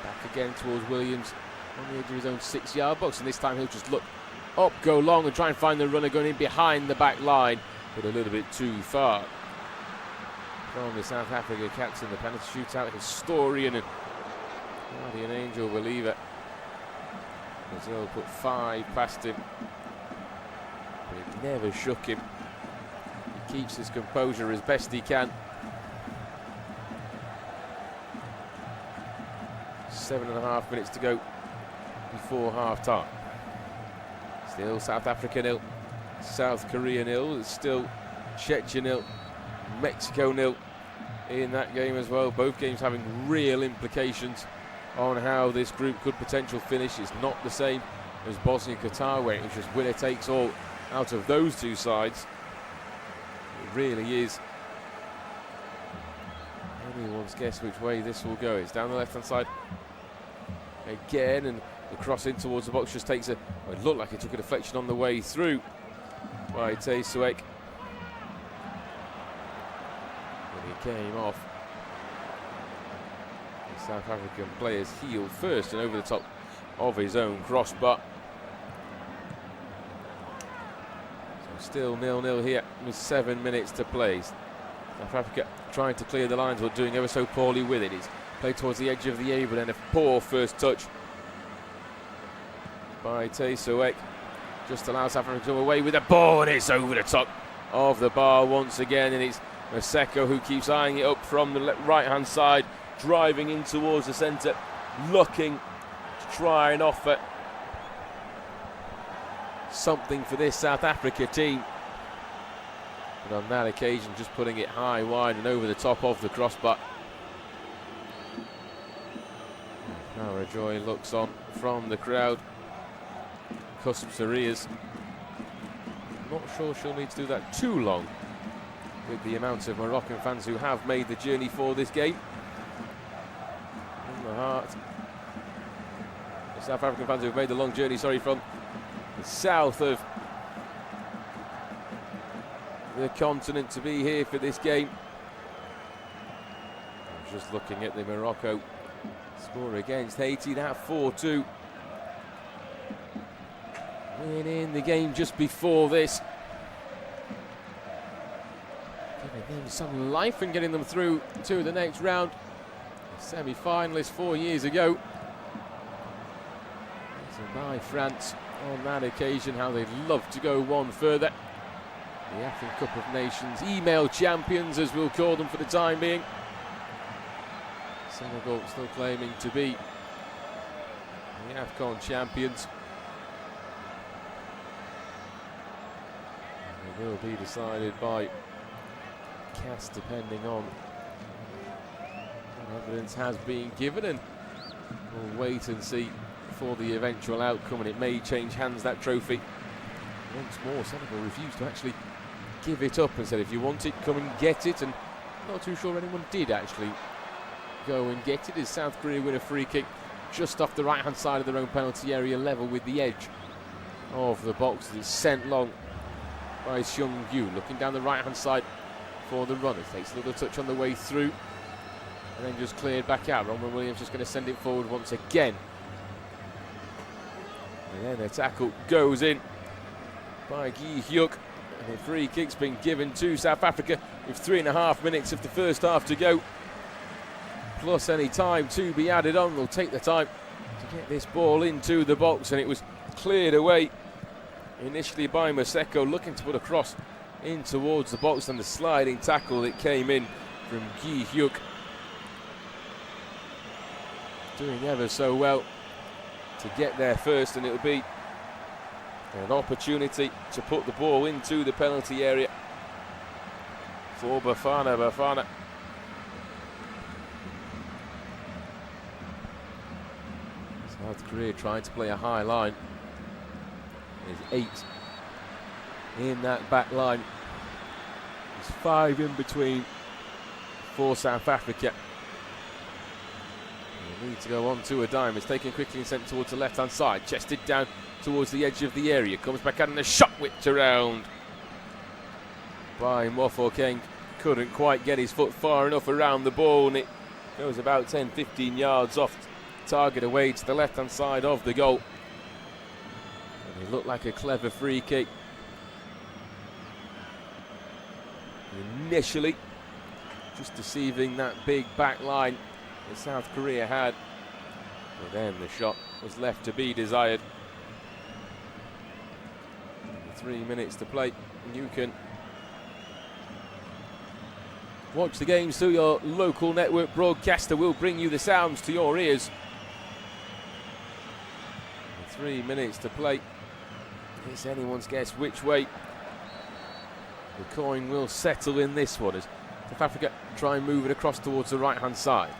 Back again towards Williams on the edge of his own 6-yard box, and this time he'll just look up, go long, and try and find the runner going in behind the back line, but a little bit too far. From the South Africa captain, the penalty shootout historian and guardian angel believer. Brazil put 5 past him, but it never shook him. Keeps his composure as best he can. 7.5 minutes to go before half-time. Still South Africa 0, South Korea 0. It's still Czechia 0, Mexico 0 in that game as well. Both games having real implications on how this group could potentially finish. It's not the same as Bosnia and Qatar, where it was just winner takes all out of those two sides. It really is anyone's guess which way this will go. It's down the left-hand side again, and the cross in towards the box just takes it looked like it took a deflection on the way through by Taeguk. But it came off the South African player's heel first and over the top of his own crossbar. Still 0-0 here with 7 minutes to play. South Africa trying to clear the lines, but doing ever so poorly with it. It's played towards the edge of the area, but then a poor first touch by Taeguk. Just allows South Africa to come away with a ball, and it's over the top of the bar once again, and it's Maseko who keeps eyeing it up from the right-hand side, driving in towards the centre, looking to try and offer something for this South Africa team, but on that occasion just putting it high, wide and over the top of the crossbar. Cara Joy looks on from the crowd. Cusps her ears. Not sure she'll need to do that too long with the amount of Moroccan fans who have made the journey for this game. In the heart, the South African fans who have made the long journey, from the south of the continent to be here for this game. Just looking at the Morocco score against Haiti, that 4-2. Winning the game just before this, giving them some life and getting them through to the next round. Semi-finalists 4 years ago. By France on that occasion, how they'd love to go one further. The African Cup of Nations email champions, as we'll call them for the time being. Senegal still claiming to be the AFCON champions. It will be decided by CAS depending on what evidence has been given, and we'll wait and see for the eventual outcome, and it may change hands, that trophy. Once more, Senegal refused to actually give it up and said, if you want it, come and get it, and Not too sure anyone did actually go and get it, as South Korea win a free kick just off the right-hand side of their own penalty area, level with the edge of the box. It's sent long by Son Heung-min, looking down the right-hand side for the runners. Takes a little touch on the way through, and then just cleared back out. Roman Williams just going to send it forward once again. And then the tackle goes in by Gi-hyuk. And the free kick's been given to South Africa with 3.5 minutes of the first half to go, plus any time to be added on. They'll take the time to get this ball into the box, and it was cleared away initially by Maseko, looking to put a cross in towards the box, and the sliding tackle that came in from Gi-hyuk, doing ever so well to get there first, and it'll be an opportunity to put the ball into the penalty area for Bafana Bafana. South Korea trying to play a high line. There's 8 in that back line. There's 5 in between for South Africa. They need to go on to a dime. It's taken quickly and sent towards the left-hand side. Chested down towards the edge of the area. Comes back out and a shot whipped around by Mofo Keng. Couldn't quite get his foot far enough around the ball, and it goes about 10-15 yards off target away to the left-hand side of the goal. And it looked like a clever free kick initially, just deceiving that big back line that South Korea had. But then the shot was left to be desired. 3 minutes to play. You can watch the games through your local network broadcaster. Will bring you the sounds to your ears. 3 minutes to play. It's anyone's guess which way the coin will settle in this one, as South Africa try and move it across towards the right-hand side.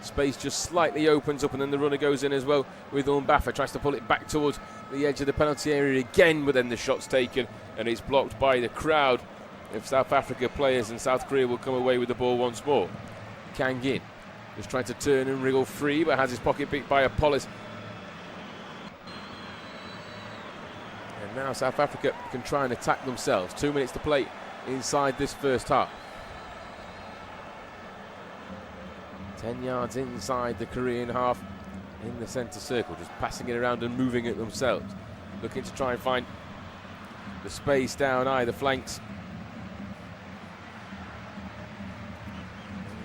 Space just slightly opens up, and then the runner goes in as well with Mbafa. Tries to pull it back towards the edge of the penalty area again, but then the shot's taken and it's blocked by the crowd of South Africa players, and South Korea will come away with the ball once more. Kang In just trying to turn and wriggle free, but has his pocket picked by Appollis. And now South Africa can try and attack themselves. 2 minutes to play inside this first half. 10 yards inside the Korean half in the centre circle, just passing it around and moving it themselves. Looking to try and find the space down either flanks.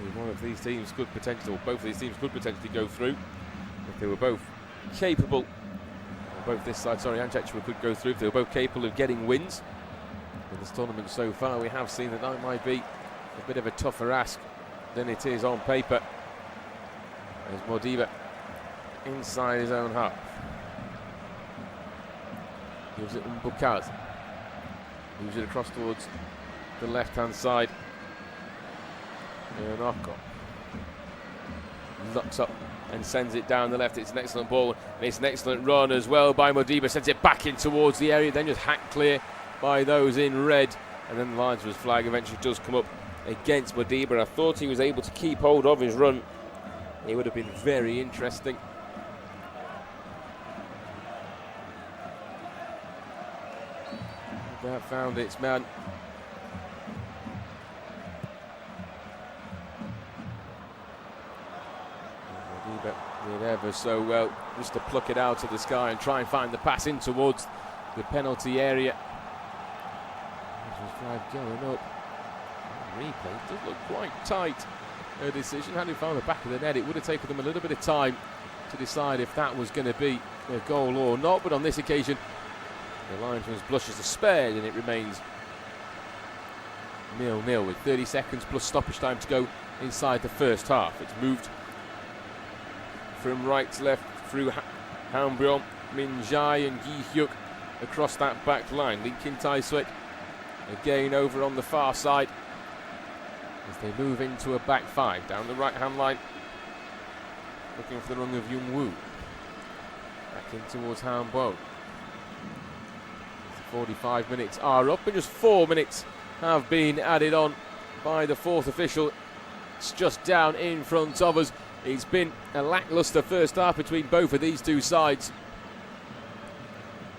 Only one of these teams could potentially, or both of these teams could potentially go through if they were both capable. Both this side, and Chechua could go through if they were both capable of getting wins. In this tournament so far, we have seen that that might be a bit of a tougher ask than it is on paper. There's Modiba inside his own half. Gives it Mbukaz. Moves it across towards the left-hand side. Noko looks up and sends it down the left. It's an excellent ball, and it's an excellent run as well by Modiba. Sends it back in towards the area, then just hacked clear by those in red. And then the linesman's flag eventually does come up against Modiba. I thought he was able to keep hold of his run. It would have been very interesting. That found its man. Modiba did ever so well just to pluck it out of the sky and try and find the pass in towards the penalty area. Flag going up. Replay does look quite tight. A decision. Had he found the back of the net, it would have taken them a little bit of time to decide if that was going to be a goal or not. But on this occasion, the linesman's blushes are spared, and it remains 0-0 with 30 seconds plus stoppage time to go inside the first half. It's moved from right to left through Hambrion, Min Jae and Gi-hyuk across that back line. Linkin Taiswek again over on the far side as they move into a back five down the right-hand line, looking for the run of Jung Woo. Back in towards Han Bo. 45 minutes are up, and just 4 minutes have been added on by the fourth official It's just down in front of us. It's been a lacklustre first half between both of these two sides.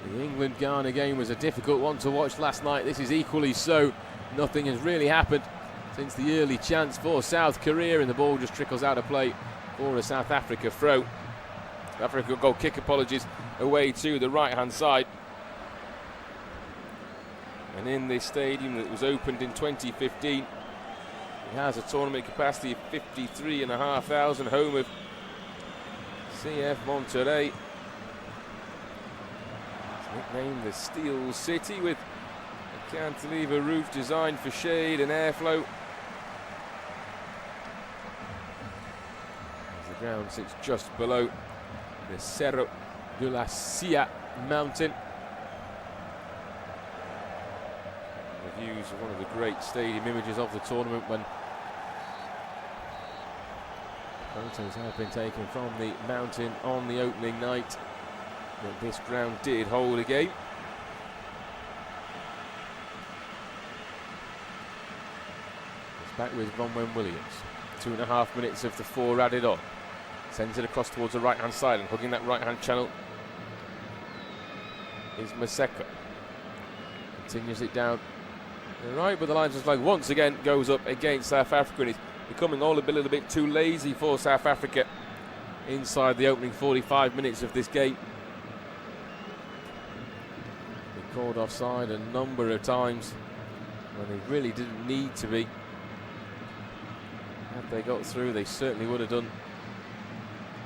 The England-Ghana game was a difficult one to watch last night. This is equally so. Nothing has really happened since the early chance for South Korea, and the ball just trickles out of play for a South Africa throw. South Africa goal kick, apologies, away to the right-hand side. And in this stadium that was opened in 2015, it has a tournament capacity of 53,500, home of CF Monterrey. It's nicknamed the Steel City, with a cantilever roof designed for shade and airflow. As the ground sits just below the Cerro de la Silla mountain. The views of one of the great stadium images of the tournament when photos have been taken from the mountain on the opening night. But this ground did hold a game. It's back with Ronwen Williams. 2.5 minutes of the 4 added on. Sends it across towards the right-hand side, and hugging that right-hand channel is Maseka. Continues it down the right, but the linesman's flag once again goes up against South Africa, and it's becoming all a little bit too lazy for South Africa inside the opening 45 minutes of this game. They called offside a number of times when they really didn't need to be. Had they got through, they certainly would have done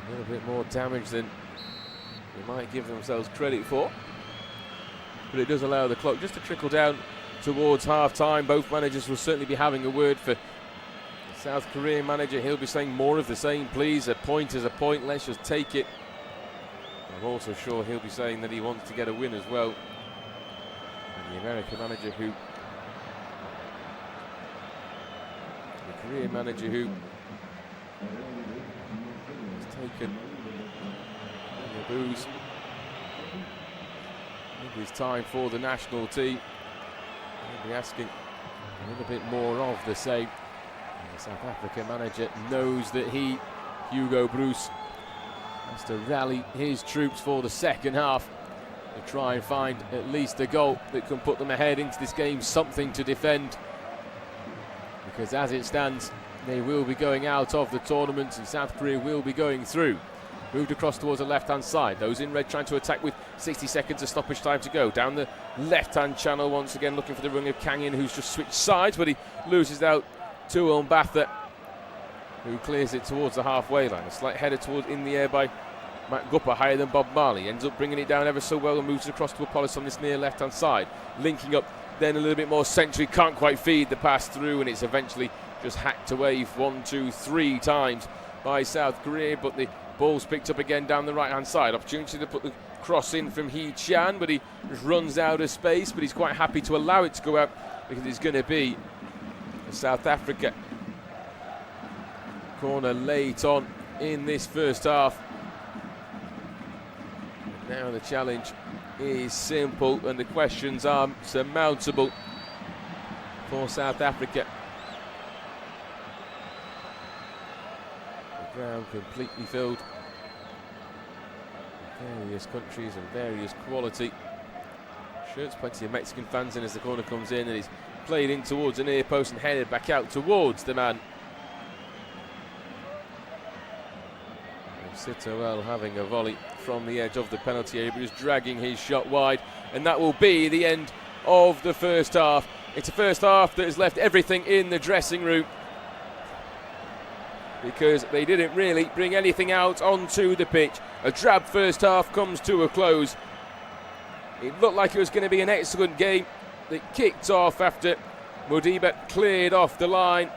a little bit more damage than they might give themselves credit for. But it does allow the clock just to trickle down towards half-time. Both managers will certainly be having a word. For the South Korean manager, he'll be saying more of the same, please. A point is a point, let's just take it. I'm also sure he'll be saying that he wants to get a win as well. And the American manager the Korean manager who has taken the booze. It's time for the national team. He'll be asking a little bit more of the same. And the South Africa manager knows that Hugo Bruce, has to rally his troops for the second half to try and find at least a goal that can put them ahead into this game, something to defend. Because as it stands, they will be going out of the tournament and South Korea will be going through. Moved across towards the left-hand side. Those in red trying to attack with 60 seconds of stoppage time to go. Down the left-hand channel once again, looking for the rung of Kang In, who's just switched sides, but he loses out to Mbatha, who clears it towards the halfway line. A slight header towards in the air by Matt Gupper, higher than Bob Marley. Ends up bringing it down ever so well and moves it across to Appollis on this near left-hand side. Linking up then a little bit more centrally. Can't quite feed the pass through, and it's eventually just hacked away 1, 2, 3 times by South Korea, but the ball's picked up again down the right-hand side. Opportunity to put the cross in from Hee Chan, but he just runs out of space, but he's quite happy to allow it to go out because it's going to be a South Africa corner late on in this first half. Now the challenge is simple and the questions are surmountable for South Africa. Ground completely filled. Various countries and various quality shirts. Plenty of Mexican fans in as the corner comes in, and he's played in towards an near post and headed back out towards the man. Sitowell having a volley from the edge of the penalty area, but he's dragging his shot wide, and that will be the end of the first half. It's a first half that has left everything in the dressing room, because they didn't really bring anything out onto the pitch. A drab first half comes to a close. It looked like it was going to be an excellent game that kicked off after Modiba cleared off the line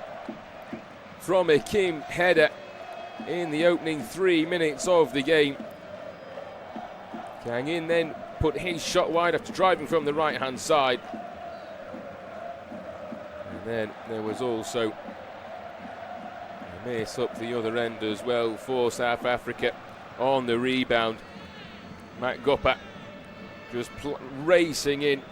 from a Kim header in the opening 3 minutes of the game. Kang In then put his shot wide after driving from the right-hand side. And then there was also miss up the other end as well for South Africa on the rebound. Matt Gupper just racing in.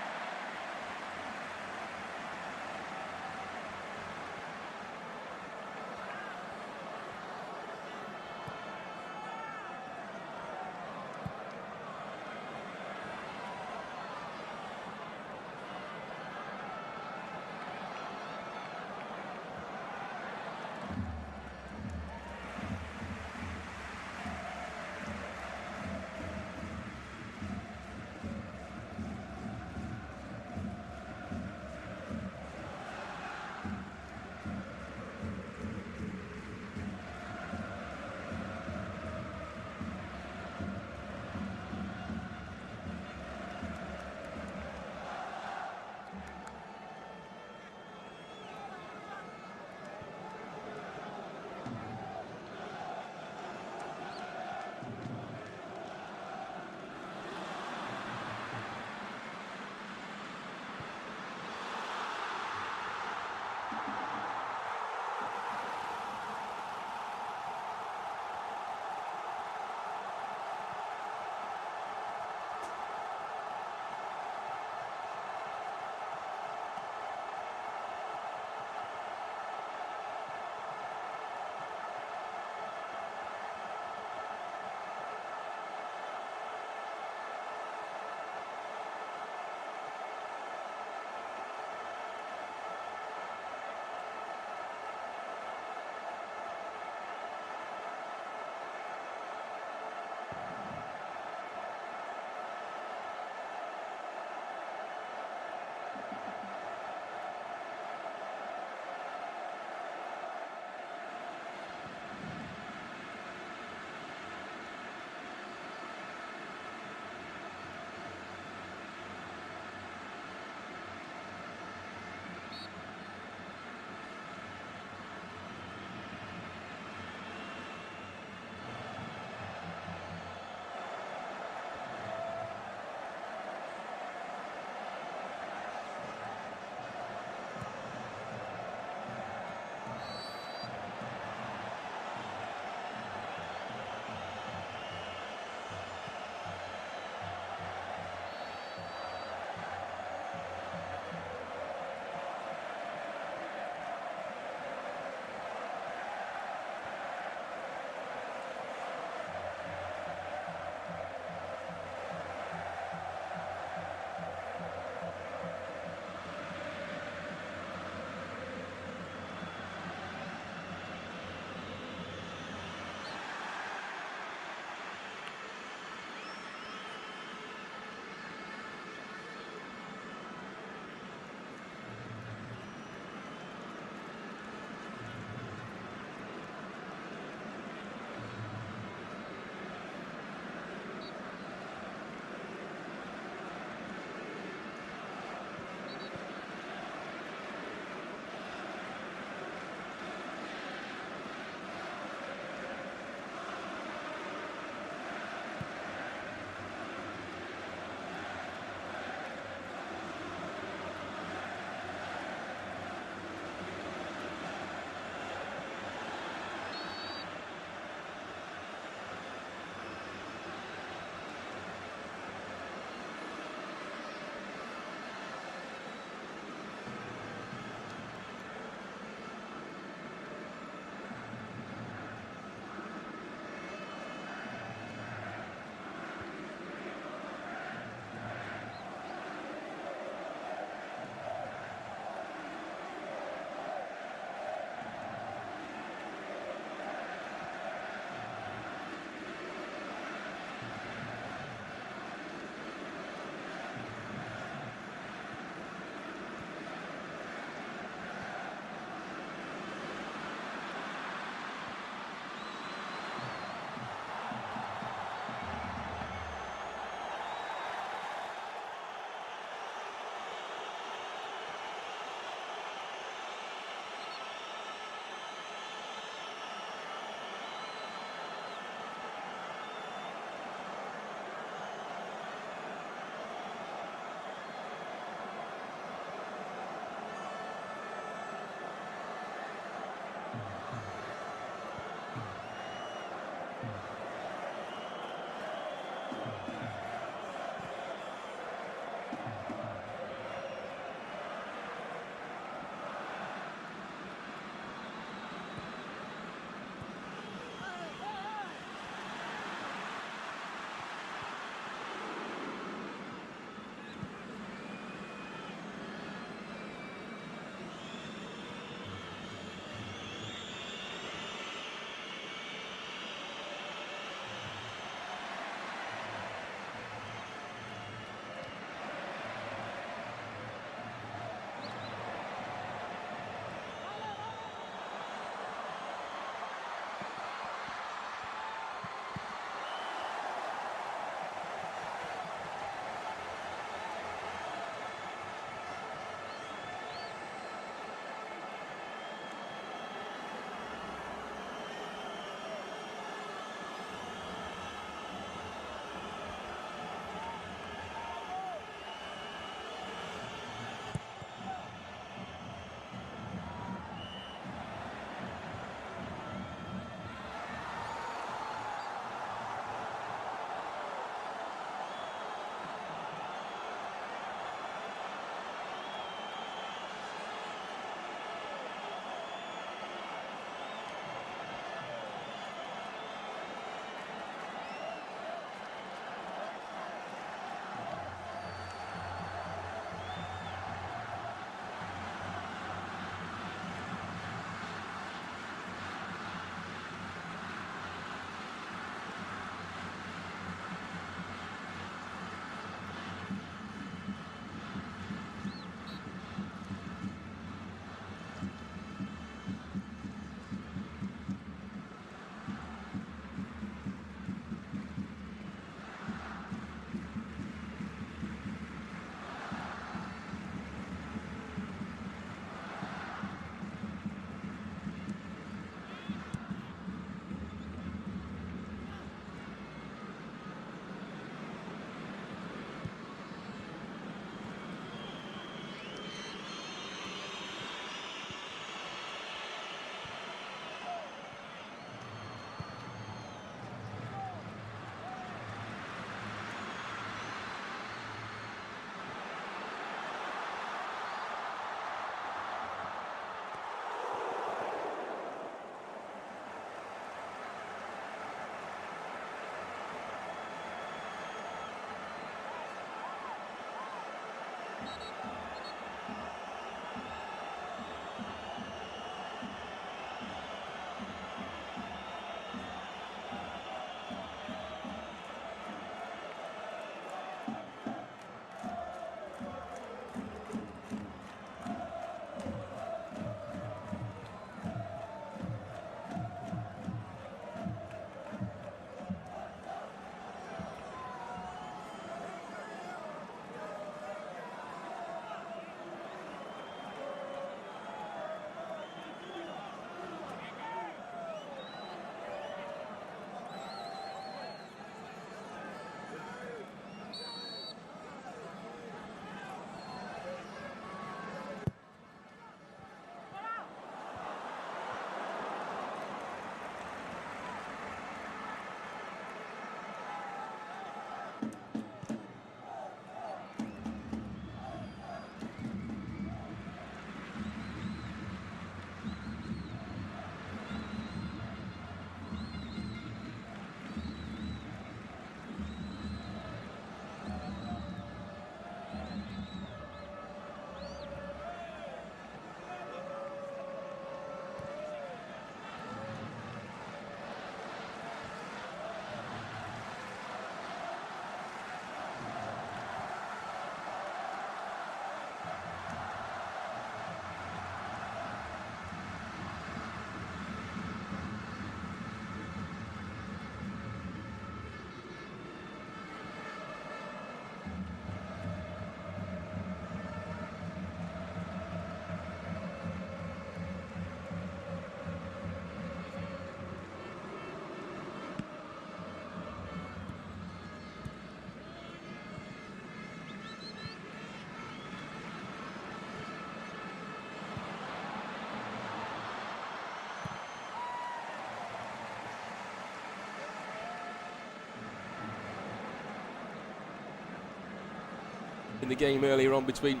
in the game earlier on between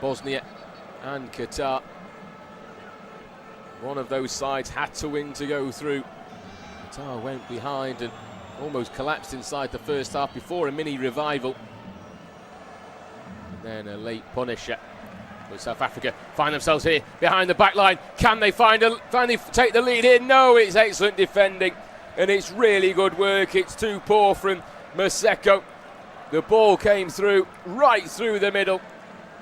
Bosnia and Qatar. One of those sides had to win to go through. Qatar went behind and almost collapsed inside the first half before a mini revival. And then a late punisher. But South Africa find themselves here behind the back line. Can they finally take the lead here? No, it's excellent defending. And it's really good work. It's too poor from Maseko. The ball came through, right through the middle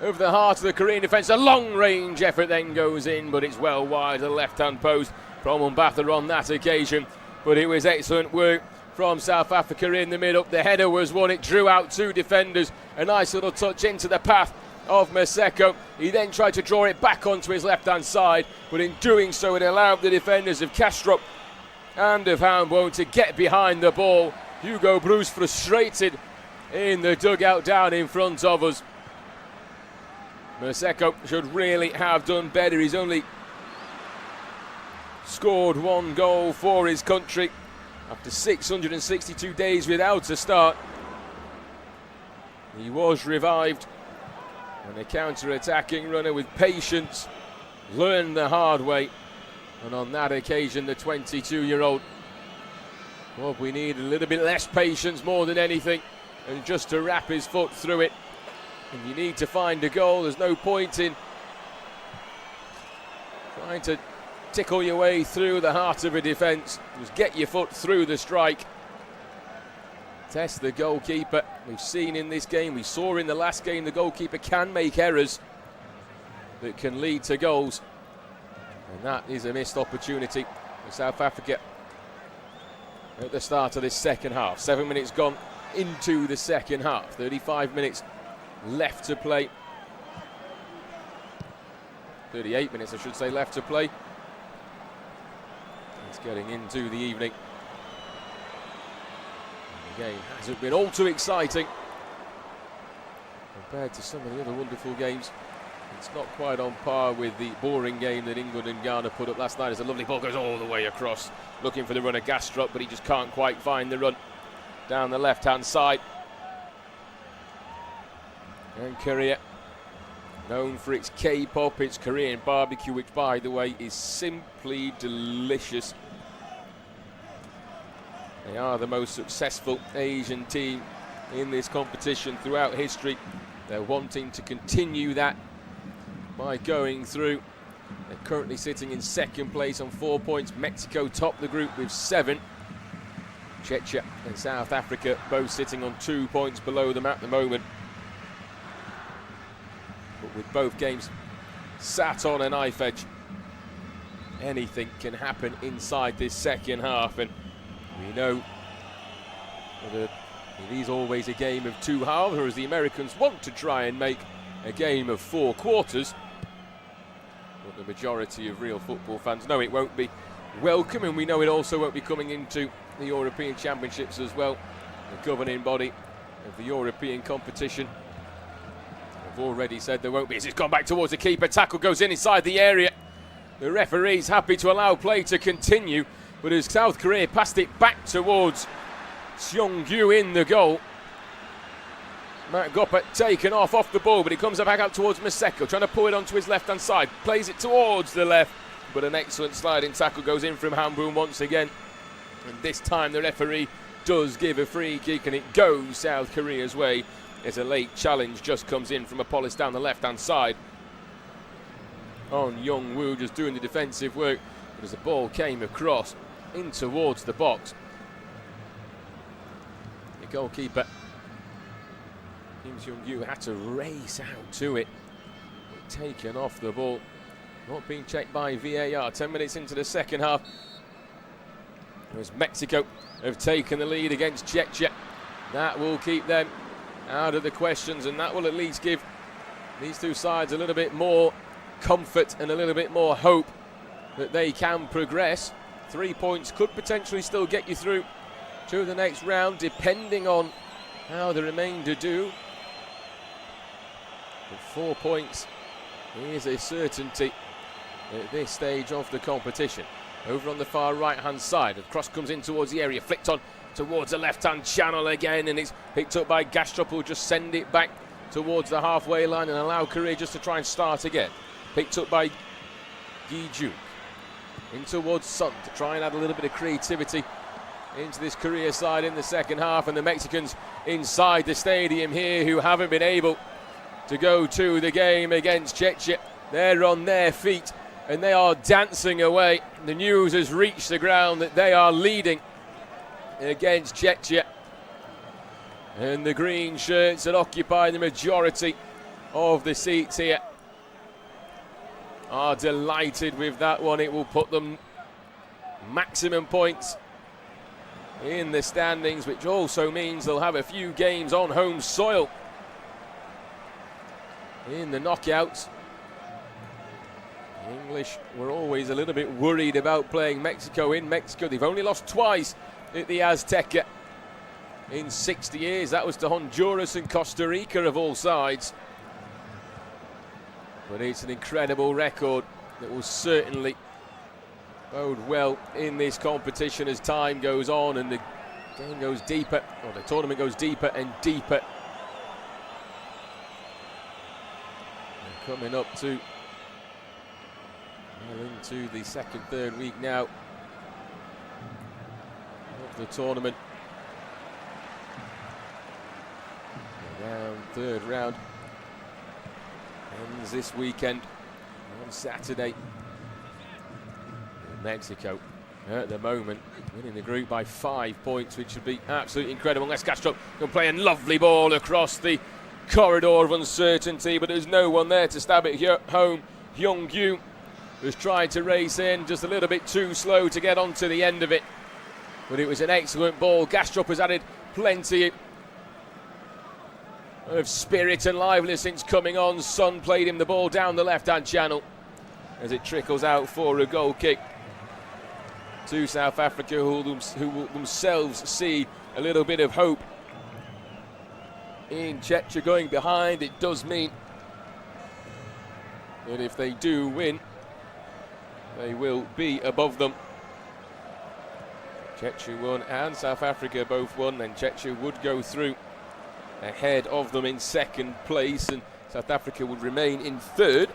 of the heart of the Korean defence. A long-range effort then goes in, but it's well wide of the left-hand post from Mbatha on that occasion. But it was excellent work from South Africa in the middle. The header was one. It drew out two defenders. A nice little touch into the path of Maseko. He then tried to draw it back onto his left-hand side, but in doing so, it allowed the defenders of Castro and of Hambo to get behind the ball. Hugo Bruce frustrated in the dugout down in front of us. Maseko should really have done better. He's only scored one goal for his country after 662 days without a start. He was revived, and a counter-attacking runner with patience learned the hard way. And on that occasion, the 22-year-old, well, we need a little bit less patience more than anything, and just to wrap his foot through it. And you need to find a goal. There's no point in trying to tickle your way through the heart of a defence. Just get your foot through the strike. Test the goalkeeper. We've seen in this game, we saw in the last game, the goalkeeper can make errors that can lead to goals. And that is a missed opportunity for South Africa at the start of this second half. 7 minutes gone into the second half. 35 minutes left to play. 38 minutes, I should say, left to play. It's getting into the evening. The game hasn't been all too exciting compared to some of the other wonderful games. It's not quite on par with the boring game that England and Ghana put up last night, as a lovely ball goes all the way across, looking for the runner Gastrop, but he just can't quite find the run down the left-hand side. And Korea, known for its K-pop, its Korean barbecue, which, by the way, is simply delicious. They are the most successful Asian team in this competition throughout history. They're wanting to continue that by going through. They're currently sitting in second place on 4 points. Mexico top the group with 7. Czechia and South Africa both sitting on 2 points below them at the moment. But with both games sat on a knife edge, anything can happen inside this second half, and we know that it is always a game of two halves, or as the Americans want to try and make a game of 4 quarters. But the majority of real football fans know it won't be welcome, and we know it also won't be coming into the European Championships as well. The governing body of the European competition have already said there won't be. As it's gone back towards the keeper, tackle goes inside the area. The referee's happy to allow play to continue, but as South Korea passed it back towards Seong-gyu in the goal, Matt Gopper taken off the ball, but he comes back out towards Maseko, trying to pull it onto his left-hand side, plays it towards the left, but an excellent sliding tackle goes in from Hamboon once again, and this time the referee does give a free kick, and it goes South Korea's way as a late challenge just comes in from Appollis down the left-hand side on Young-woo, just doing the defensive work, but as the ball came across in towards the box, the goalkeeper Kim Seong-gyu had to race out to it, taken off the ball, not being checked by VAR. 10 minutes into the second half, as Mexico have taken the lead against Czechia. That will keep them out of the questions, and that will at least give these two sides a little bit more comfort and a little bit more hope that they can progress. 3 points could potentially still get you through to the next round, depending on how the remainder do. But 4 points is a certainty at this stage of the competition. Over on the far right-hand side, the cross comes in towards the area, flicked on towards the left-hand channel again, and it's picked up by Gastrop, who'll just send it back towards the halfway line and allow Korea just to try and start again. Picked up by Gi-jun. In towards Son to try and add a little bit of creativity into this Korea side in the second half, and the Mexicans inside the stadium here who haven't been able to go to the game against Czechia. They're on their feet and they are dancing away. The news has reached the ground that they are leading against Czechia, and the green shirts that occupy the majority of the seats here are delighted with that one. It will put them maximum points in the standings, which also means they'll have a few games on home soil in the knockouts. The English were always a little bit worried about playing Mexico in Mexico. They've only lost twice at the Azteca in 60 years. That was to Honduras and Costa Rica of all sides. But it's an incredible record that will certainly bode well in this competition as time goes on and the game goes deeper, or the tournament goes deeper and deeper. And coming up to well into the second, third week now of the tournament. Third round ends this weekend on Saturday. Mexico at the moment winning the group by 5 points, which would be absolutely incredible. Les Castro can play a lovely ball across the corridor of uncertainty, but there's no one there to stab it home. Hyung-gyu was trying to race in, just a little bit too slow to get onto the end of it, but it was an excellent ball. Gastrup has added plenty of spirit and liveliness since coming on. Son played him the ball down the left-hand channel as it trickles out for a goal kick to South Africa, who will themselves see a little bit of hope in Czechia going behind. It does mean that if they do win, they will be above them. Czechia won and South Africa both won, then Czechia would go through ahead of them in second place, and South Africa would remain in third.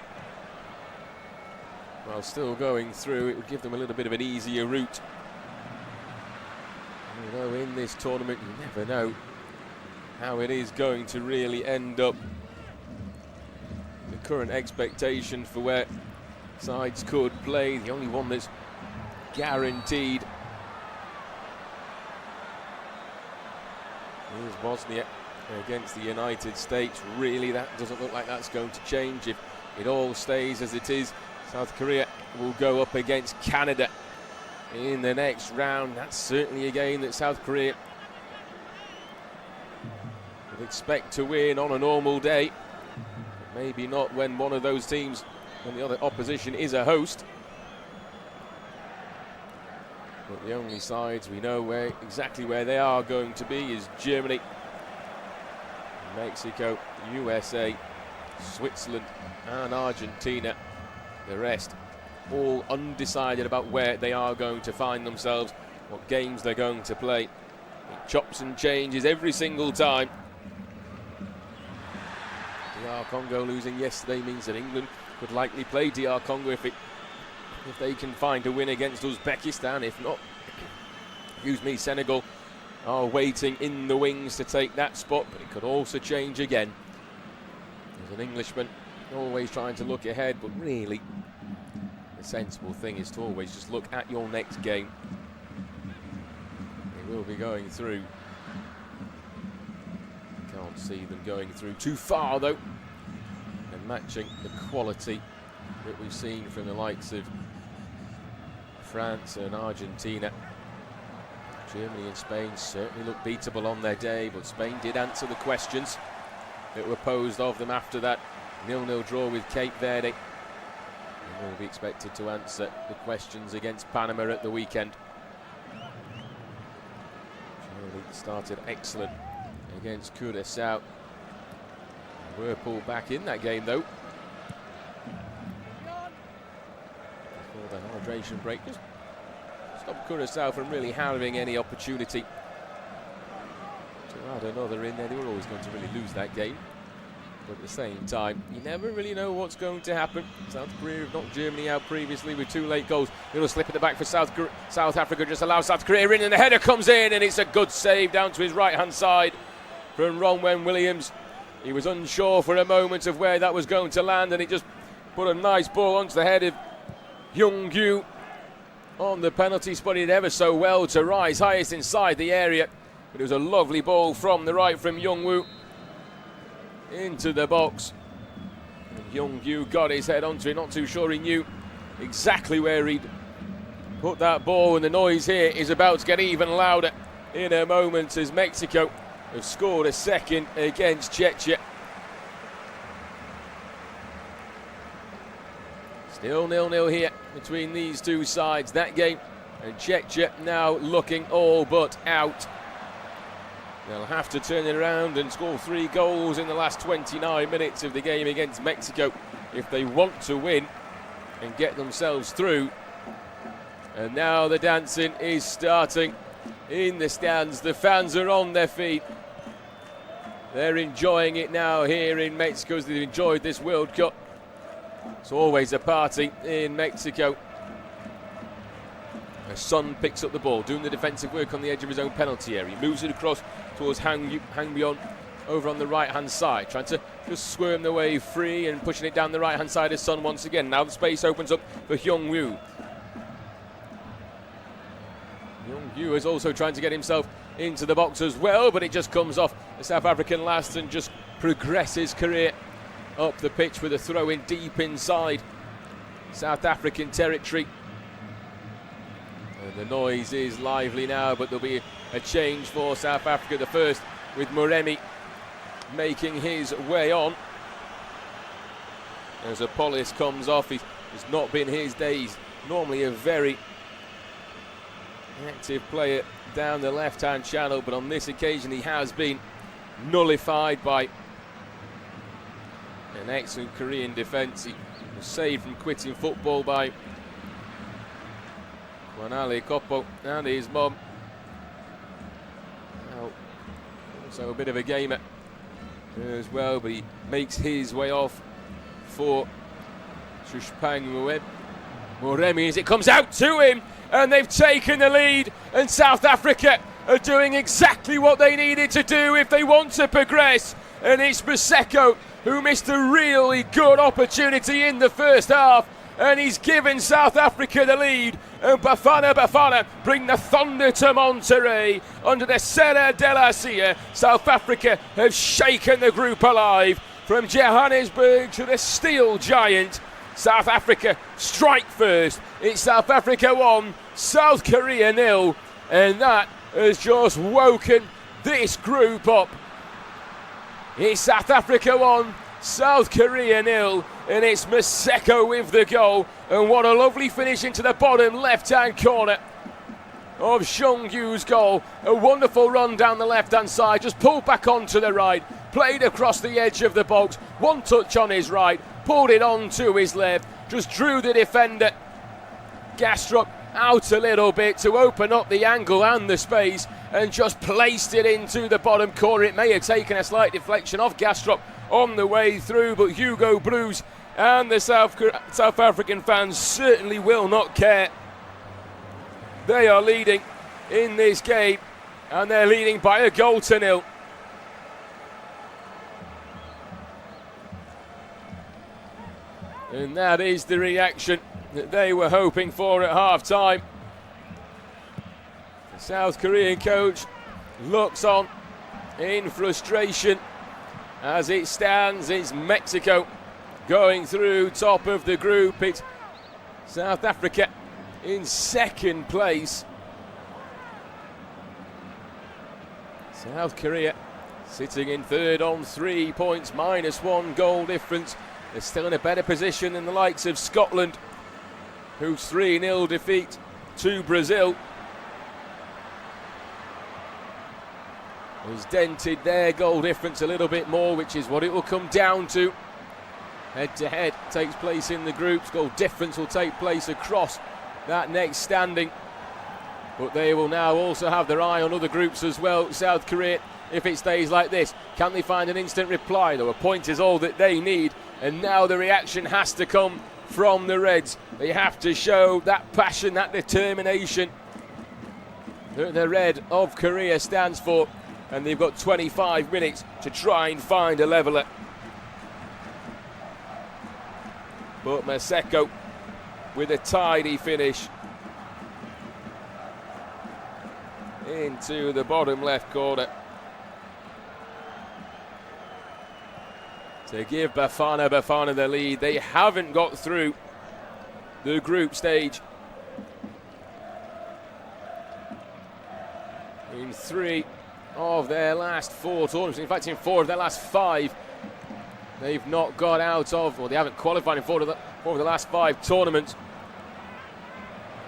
While still going through, it would give them a little bit of an easier route. Although in this tournament, you never know how it is going to really end up. The current expectation for where sides could play, the only one that's guaranteed is Bosnia against the United States. Really, that doesn't look like that's going to change. If it all stays as it is, South Korea will go up against Canada in the next round. That's certainly a game that South Korea would expect to win on a normal day. Maybe not when one of those teams, when the other opposition is a host. But the only sides we know exactly where they are going to be is Germany, Mexico, USA, Switzerland and Argentina. The rest all undecided about where they are going to find themselves, what games they're going to play. It chops and changes every single time. DR Congo losing yesterday means that England could likely play DR Congo if they can find a win against Uzbekistan. If not, Senegal are waiting in the wings to take that spot, but it could also change again. As an Englishman, always trying to look ahead, but really the sensible thing is to always just look at your next game. They will be going through. Can't see them going through too far though, and matching the quality that we've seen from the likes of France and Argentina. Germany and Spain certainly looked beatable on their day, but Spain did answer the questions that were posed of them after that 0-0 draw with Cape Verde. And will be expected to answer the questions against Panama at the weekend. Germany started excellent against Curaçao. They were pulled back in that game though. Before the hydration break, just stopped Curaçao from really having any opportunity to add another in there. They were always going to really lose that game. But at the same time, you never really know what's going to happen. South Korea have knocked Germany out previously with 2 late goals. Little slip at the back for South Africa, just allows South Korea in, and the header comes in, and it's a good save down to his right-hand side from Ronwen Williams. He was unsure for a moment of where that was going to land, and it just put a nice ball onto the head of Hyung-gyu on the penalty spot. He did ever so well to rise highest inside the area, but it was a lovely ball from the right from Young-woo into the box. Hyung-gyu got his head onto it, not too sure he knew exactly where he'd put that ball, and the noise here is about to get even louder in a moment as Mexico have scored a second against Czechia. Still 0-0 here between these two sides. That game, and Czechia now looking all but out. They'll have to turn it around and score 3 goals in the last 29 minutes of the game against Mexico if they want to win and get themselves through. And now the dancing is starting in the stands. The fans are on their feet. They're enjoying it now here in Mexico as they've enjoyed this World Cup. It's always a party in Mexico. Son picks up the ball, doing the defensive work on the edge of his own penalty area. He moves it across towards Hang-byon over on the right-hand side, trying to just squirm the way free and pushing it down the right-hand side of Son once again. Now the space opens up for Hyung-woo. Hyung-woo is also trying to get himself into the box as well, but it just comes off the South African last and just progresses career up the pitch with a throw in deep inside South African territory. And the noise is lively now, but there'll be a change for South Africa. The first with Moremi making his way on. As Appollis comes off, it's not been his day. He's normally a very active player down the left-hand channel, but on this occasion he has been nullified by an excellent Korean defence. He was saved from quitting football by Wanale Koppo and his mum. Now, also a bit of a gamer as well, but he makes his way off for Shushpang Moremi as it comes out to him, and they've taken the lead, and South Africa are doing exactly what they needed to do if they want to progress. And it's Maseko who missed a really good opportunity in the first half, and he's given South Africa the lead. And Bafana Bafana bring the thunder to Monterrey under the Serra de la Cia. South Africa have shaken the group alive. From Johannesburg to the steel giant, South Africa strike first. It's South Africa 1, South Korea 0, and that has just woken this group up. It's South Africa 1, South Korea 0, and it's Maseko with the goal. And what a lovely finish into the bottom left-hand corner of Hyung-gyu's goal. A wonderful run down the left-hand side, just pulled back onto the right, played across the edge of the box, one touch on his right, pulled it on to his left, just drew the defender Gastrup out a little bit to open up the angle and the space, and just placed it into the bottom corner. It may have taken a slight deflection off Gastrup on the way through, but Hugo Blues and the South African fans certainly will not care. They are leading in this game, and they're leading by a goal to 0. And that is the reaction that they were hoping for at half-time. The South Korean coach looks on in frustration. As it stands, it's Mexico going through top of the group. It's South Africa in second place. South Korea sitting in third on 3 points, -1 goal difference. They're still in a better position than the likes of Scotland, whose 3-0 defeat to Brazil has dented their goal difference a little bit more, which is what it will come down to. Head-to-head takes place in the groups. Goal difference will take place across that next standing. But they will now also have their eye on other groups as well. South Korea if it stays like this. Can they find an instant reply, though? A point is all that they need, and now the reaction has to come from the Reds. They have to show that passion, that determination that the Red of Korea stands for, and they've got 25 minutes to try and find a leveller. But Maseko with a tidy finish into the bottom left corner to give Bafana Bafana the lead. They haven't got through the group stage in 3 of their last 4 tournaments. In fact, in 4 of their last 5, they've not got out of, or they haven't qualified in 4 of the last 5 tournaments.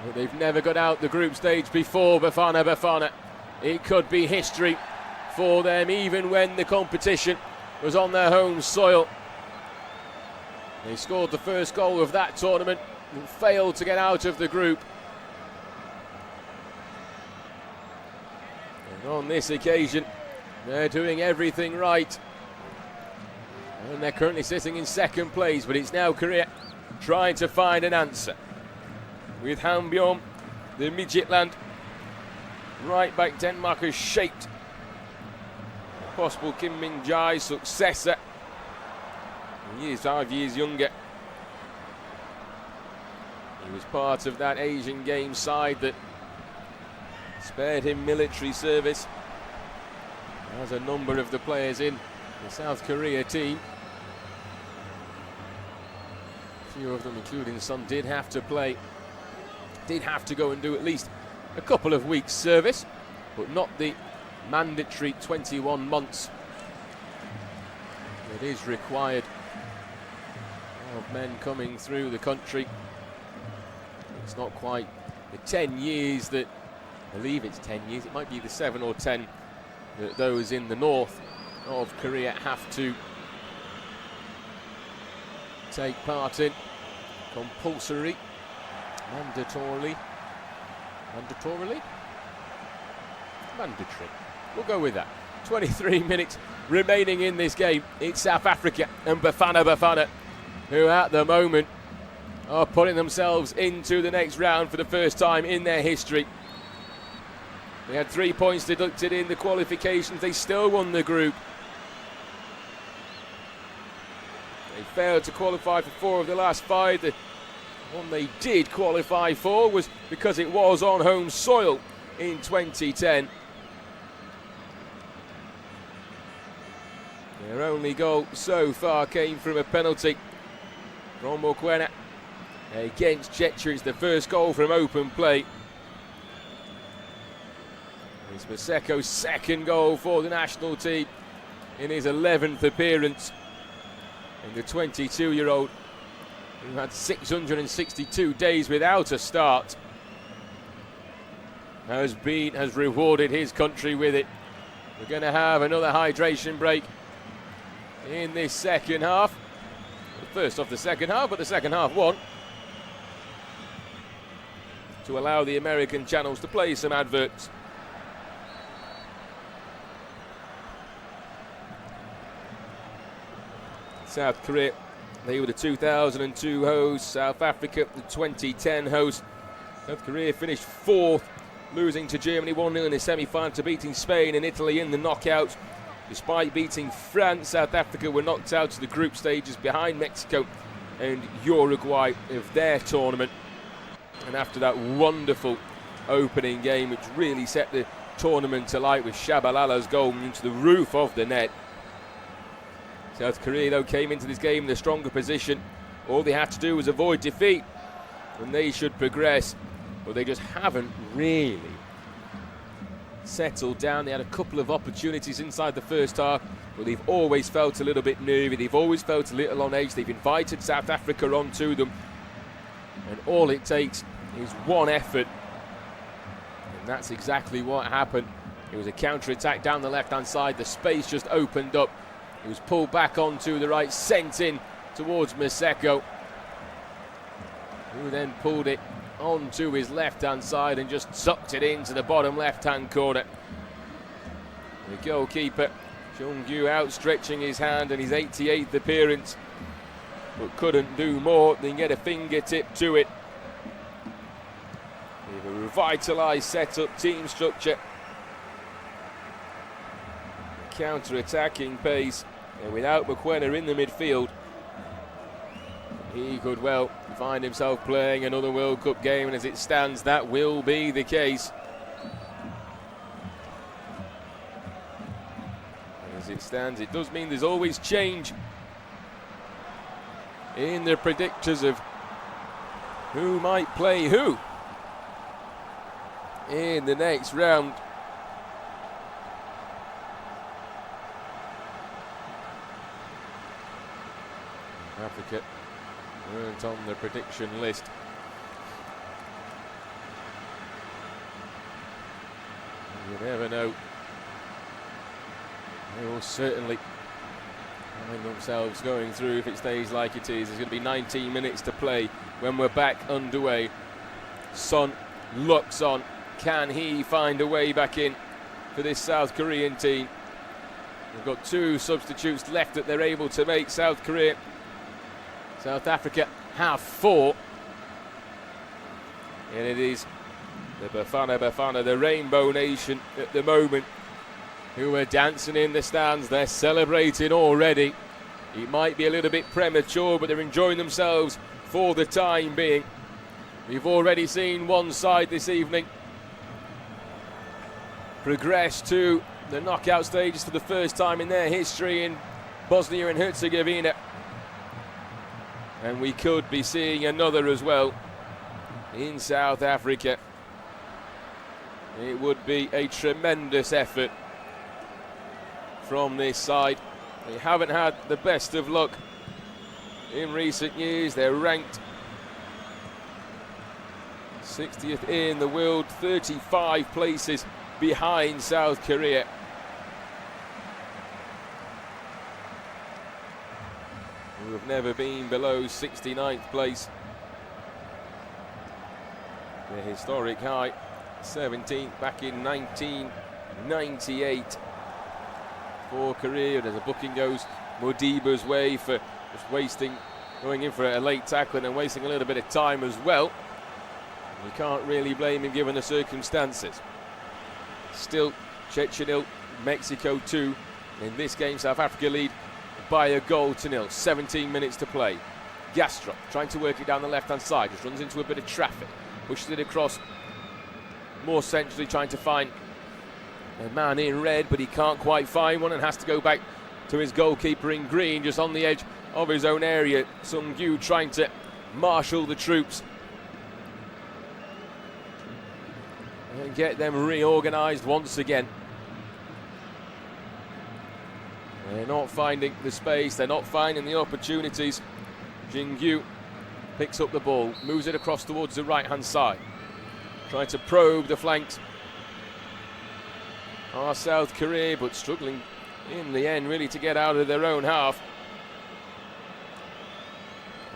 But they've never got out the group stage before. Bafana Bafana. It could be history for them, even when the competition was on their home soil. They scored the first goal of that tournament and failed to get out of the group. And on this occasion, they're doing everything right. And they're currently sitting in 2nd place, but it's now Korea trying to find an answer. With Hanbyeom, the Midtjylland right back Denmark has shaped possible Kim Min-jae's successor. He is 5 years younger. He was part of that Asian Games side that spared him military service, as a number of the players in the South Korea team. A few of them, including Son, did have to go and do at least a couple of weeks service, but not the mandatory 21 months that is required of men coming through the country. It's not quite the 10 years that, I believe it's 10 years, it might be the 7 or 10 that those in the north of Korea have to take part in. Compulsory, mandatorily, mandatory. We'll go with that. 23 minutes remaining in this game. It's South Africa and Bafana Bafana who at the moment are putting themselves into the next round for the first time in their history. They had 3 points deducted in the qualifications. They still won the group. They failed to qualify for 4 of the last 5. The one they did qualify for was because it was on home soil in 2010. Their only goal so far came from a penalty from Mokwena against Jetra. It's the first goal from open play. It's Maseko's 2nd goal for the national team in his 11th appearance. And the 22-year-old, who had 662 days without a start, has rewarded his country with it. We're going to have another hydration break in this second half. The first of the second half, but the second half won, to allow the American channels to play some adverts. South Korea, they were the 2002 hosts. South Africa, the 2010 hosts. South Korea finished 4th, losing to Germany 1-0 in the semi-final, to beating Spain and Italy in the knockouts. Despite beating France, South Africa were knocked out to the group stages behind Mexico and Uruguay of their tournament. And after that wonderful opening game, which really set the tournament alight with Shabalala's goal into the roof of the net, South Korea, though, came into this game in a stronger position. All they had to do was avoid defeat, and they should progress. But they just haven't really settled down. They had a couple of opportunities inside the first half, but they've always felt a little bit nervy. They've always felt a little on edge. They've invited South Africa onto them, and all it takes is one effort, and that's exactly what happened. It was a counter-attack down the left-hand side. The space just opened up. It was pulled back onto the right, sent in towards Maseko, who then pulled it onto his left-hand side and just sucked it into the bottom left-hand corner. The goalkeeper, Son Heung-min, outstretching his hand in his 88th appearance, but couldn't do more than get a fingertip to it. With a revitalised setup, team structure, counter-attacking pace, and without McKenna in the midfield, he could well find himself playing another World Cup game, and as it stands, that will be the case. And as it stands, it does mean there's always change in the predictors of who might play who in the next round. Africa weren't on the prediction list. You never know. They will certainly find themselves going through if it stays like it is. There's going to be 19 minutes to play when we're back underway. Son looks on. Can he find a way back in for this South Korean team? We've got 2 substitutes left that they're able to make. South Korea. South Africa have 4. And it is the Bafana Bafana, the Rainbow Nation at the moment, who are dancing in the stands. They're celebrating already. It might be a little bit premature, but they're enjoying themselves for the time being. We've already seen one side this evening progress to the knockout stages for the first time in their history in Bosnia and Herzegovina. And we could be seeing another as well in South Africa. It would be a tremendous effort from this side. They haven't had the best of luck in recent years. They're ranked 60th in the world, 35 places behind South Korea. Who have never been below 69th place. The historic high, 17th back in 1998 for Korea. As a booking goes Modiba's way for just going in for a late tackling and wasting a little bit of time as well. You can't really blame him given the circumstances. Still, Czech 0, Mexico 2. In this game, South Africa lead by a goal to 0. 17 minutes to play. Gastrop trying to work it down the left-hand side. Just runs into a bit of traffic. Pushes it across. More centrally trying to find a man in red, but he can't quite find one and has to go back to his goalkeeper in green, just on the edge of his own area. Son Heung-min trying to marshal the troops and get them reorganised once again. They're not finding the space, they're not finding the opportunities. Jin-gyu picks up the ball, moves it across towards the right-hand side. Trying to probe the flanks are South Korea, but struggling in the end really to get out of their own half.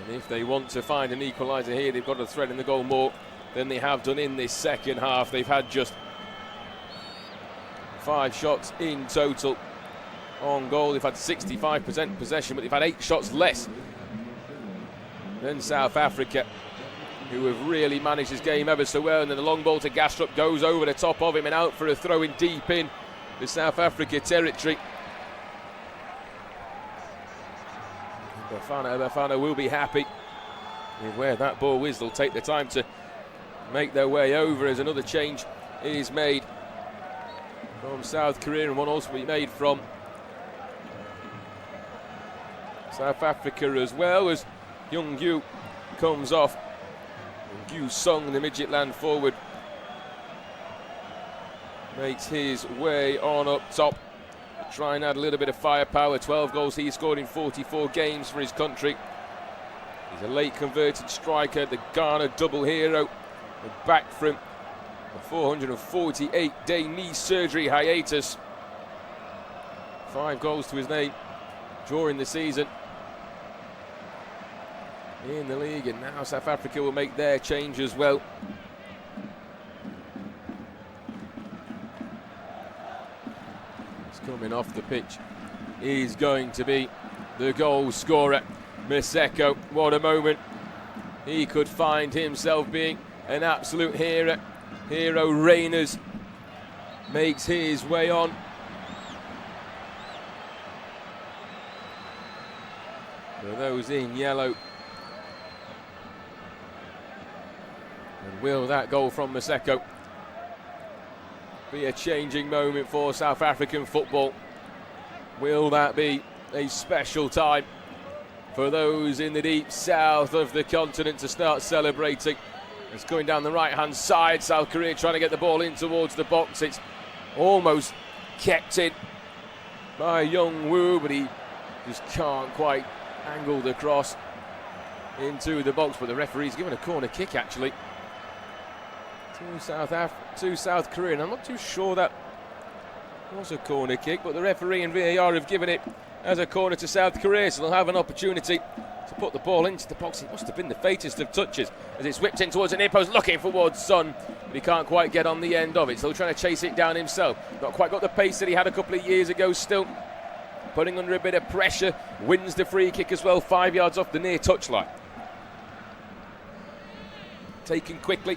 And if they want to find an equaliser here, they've got to thread in the goal more than they have done in this second half. They've had just 5 shots in total on goal. They've had 65% possession, but they've had 8 shots less than South Africa, who have really managed this game ever so well. And then the long ball to Gastrop goes over the top of him and out for a throw in deep in the South Africa territory. Bafana will be happy with where that ball whizzed. They'll take the time to make their way over as another change is made from South Korea, and one also be made from South Africa as well, as Heung-min comes off. Gyu Sung, the midget land forward, makes his way on up top to try and add a little bit of firepower. 12 goals he scored in 44 games for his country. He's a late converted striker, the Ghana double hero, back from a 448-day knee surgery hiatus. 5 goals to his name during the season in the league, and now South Africa will make their change as well. coming off the pitch is going to be the goal scorer, Maseko. What a moment. He could find himself being an absolute hero. Reyners makes his way on. For those in yellow. And will that goal from Maseko be a changing moment for South African football? Will that be a special time for those in the deep south of the continent to start celebrating? It's going down the right-hand side. South Korea trying to get the ball in towards the box. It's almost kept in by Young Woo, but he just can't quite angle the cross into the box. But the referee's given a corner kick, actually, to South Korea. And I'm not too sure that was a corner kick, but the referee and VAR have given it as a corner to South Korea, so they'll have an opportunity to put the ball into the box. It must have been the faintest of touches as it's whipped in towards the near post, looking towards Son, but he can't quite get on the end of it, so trying to chase it down himself. Not quite got the pace that he had a couple of years ago, still putting under a bit of pressure. Wins the free kick as well, 5 yards off the near touchline. Taken quickly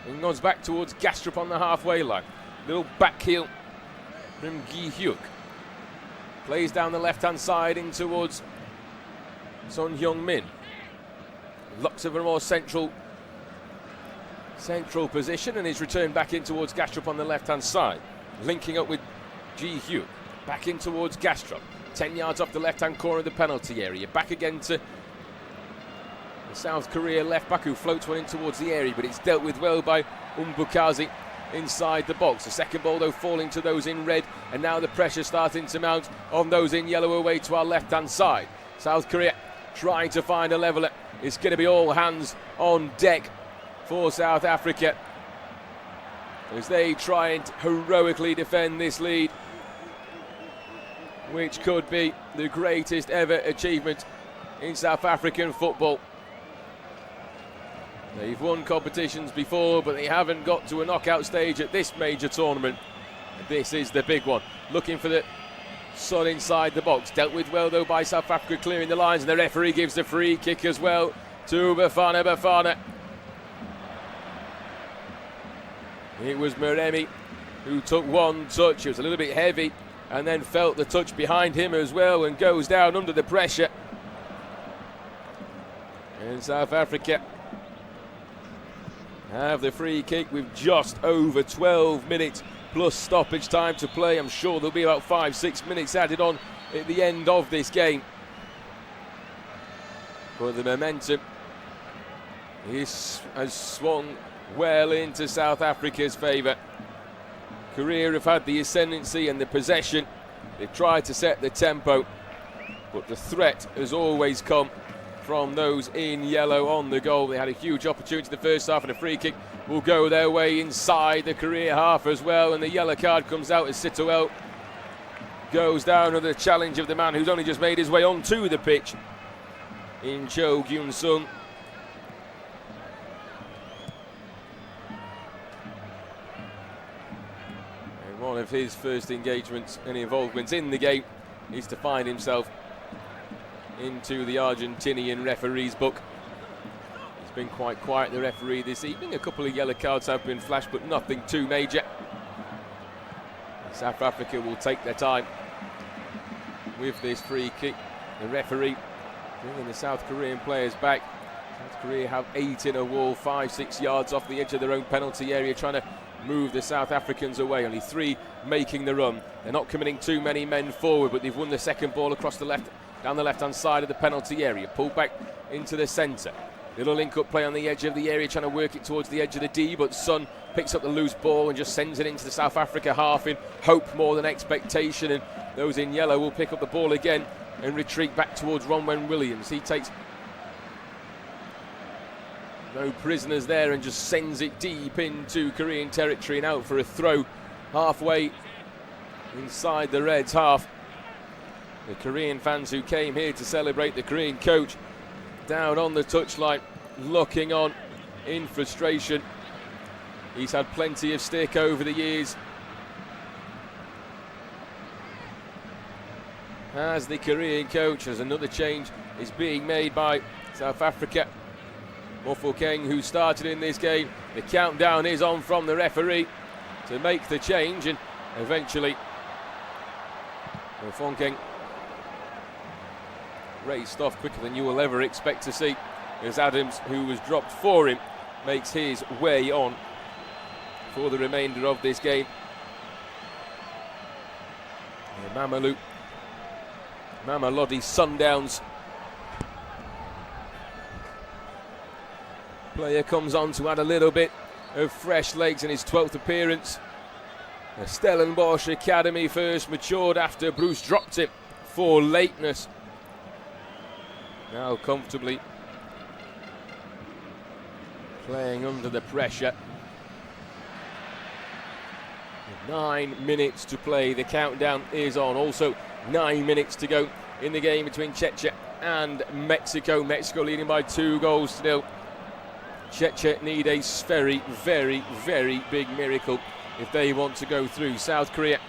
and goes back towards Gastrup on the halfway line. Little back heel from Gi Hyuk. Plays down the left-hand side in towards Son Heung-min. Looks of a more central position and is returned back in towards Gastrup on the left-hand side. Linking up with Gi Hyuk. Back in towards Gastrup. 10 yards off the left-hand corner of the penalty area. Back again to the South Korea left-back who floats one in towards the area, but it's dealt with well by Umbukazi inside the box. The second ball though falling to those in red, and now the pressure starting to mount on those in yellow away to our left hand side. South Korea trying to find a leveller. It's going to be all hands on deck for South Africa as they try and heroically defend this lead, which could be the greatest ever achievement in South African football. They've won competitions before, but they haven't got to a knockout stage at this major tournament. This is the big one. Looking for the Son inside the box. Dealt with well, though, by South Africa, clearing the lines. And the referee gives the free kick as well to Bafana Bafana. It was Meremi who took one touch. It was a little bit heavy and then felt the touch behind him as well and goes down under the pressure. And South Africa have the free kick with just over 12 minutes plus stoppage time to play. I'm sure there'll be about 5-6 minutes added on at the end of this game. But the momentum has swung well into South Africa's favour. Korea have had the ascendancy and the possession. They've tried to set the tempo, but the threat has always come from those in yellow on the goal. They had a huge opportunity in the first half, and a free kick will go their way inside the Korea half as well, and the yellow card comes out as Sitowell goes down under the challenge of the man who's only just made his way onto the pitch in Cho Gyun-sung. And one of his first engagements and involvements in the game is to find himself into the Argentinian referee's book. He's been quite quiet, the referee, this evening. A couple of yellow cards have been flashed, but nothing too major. South Africa will take their time with this free kick. The referee bringing the South Korean players back. South Korea have 8 in a wall, 5-6 yards off the edge of their own penalty area, trying to move the South Africans away. Only 3 making the run. They're not committing too many men forward, but they've won the second ball across the left, down the left-hand side of the penalty area. Pulled back into the centre. Little link-up play on the edge of the area, trying to work it towards the edge of the D, but Son picks up the loose ball and just sends it into the South Africa half in hope more than expectation, and those in yellow will pick up the ball again and retreat back towards Ronwen Williams. He takes no prisoners there and just sends it deep into Korean territory and out for a throw halfway inside the Reds' half. The Korean fans who came here to celebrate the Korean coach down on the touchline, looking on in frustration. He's had plenty of stick over the years. as the Korean coach, as another change is being made by South Africa. Mofokeng, who started in this game, the countdown is on from the referee to make the change, and eventually Mofokeng raced off quicker than you will ever expect to see, as Adams, who was dropped for him, makes his way on for the remainder of this game. Mamelodi Sundowns player comes on to add a little bit of fresh legs in his 12th appearance. The Stellenbosch Academy first matured after Bruce dropped it for lateness. Now comfortably playing under the pressure. 9 minutes to play, the countdown is on. Also 9 minutes to go in the game between Czechia and Mexico. Mexico leading by 2-0. Czechia need a very, very, very big miracle if they want to go through. South Korea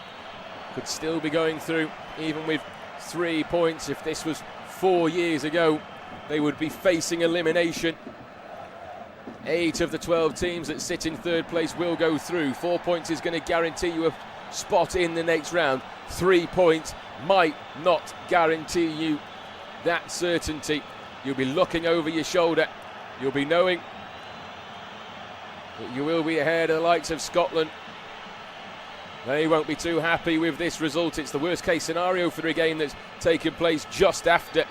could still be going through even with 3 points. If this was 4 years ago, they would be facing elimination. 8 of the 12 teams that sit in third place will go through. 4 points is going to guarantee you a spot in the next round. 3 points might not guarantee you that certainty. You'll be looking over your shoulder. You'll be knowing that you will be ahead of the likes of Scotland. They won't be too happy with this result. It's the worst case scenario for a game that's taken place just after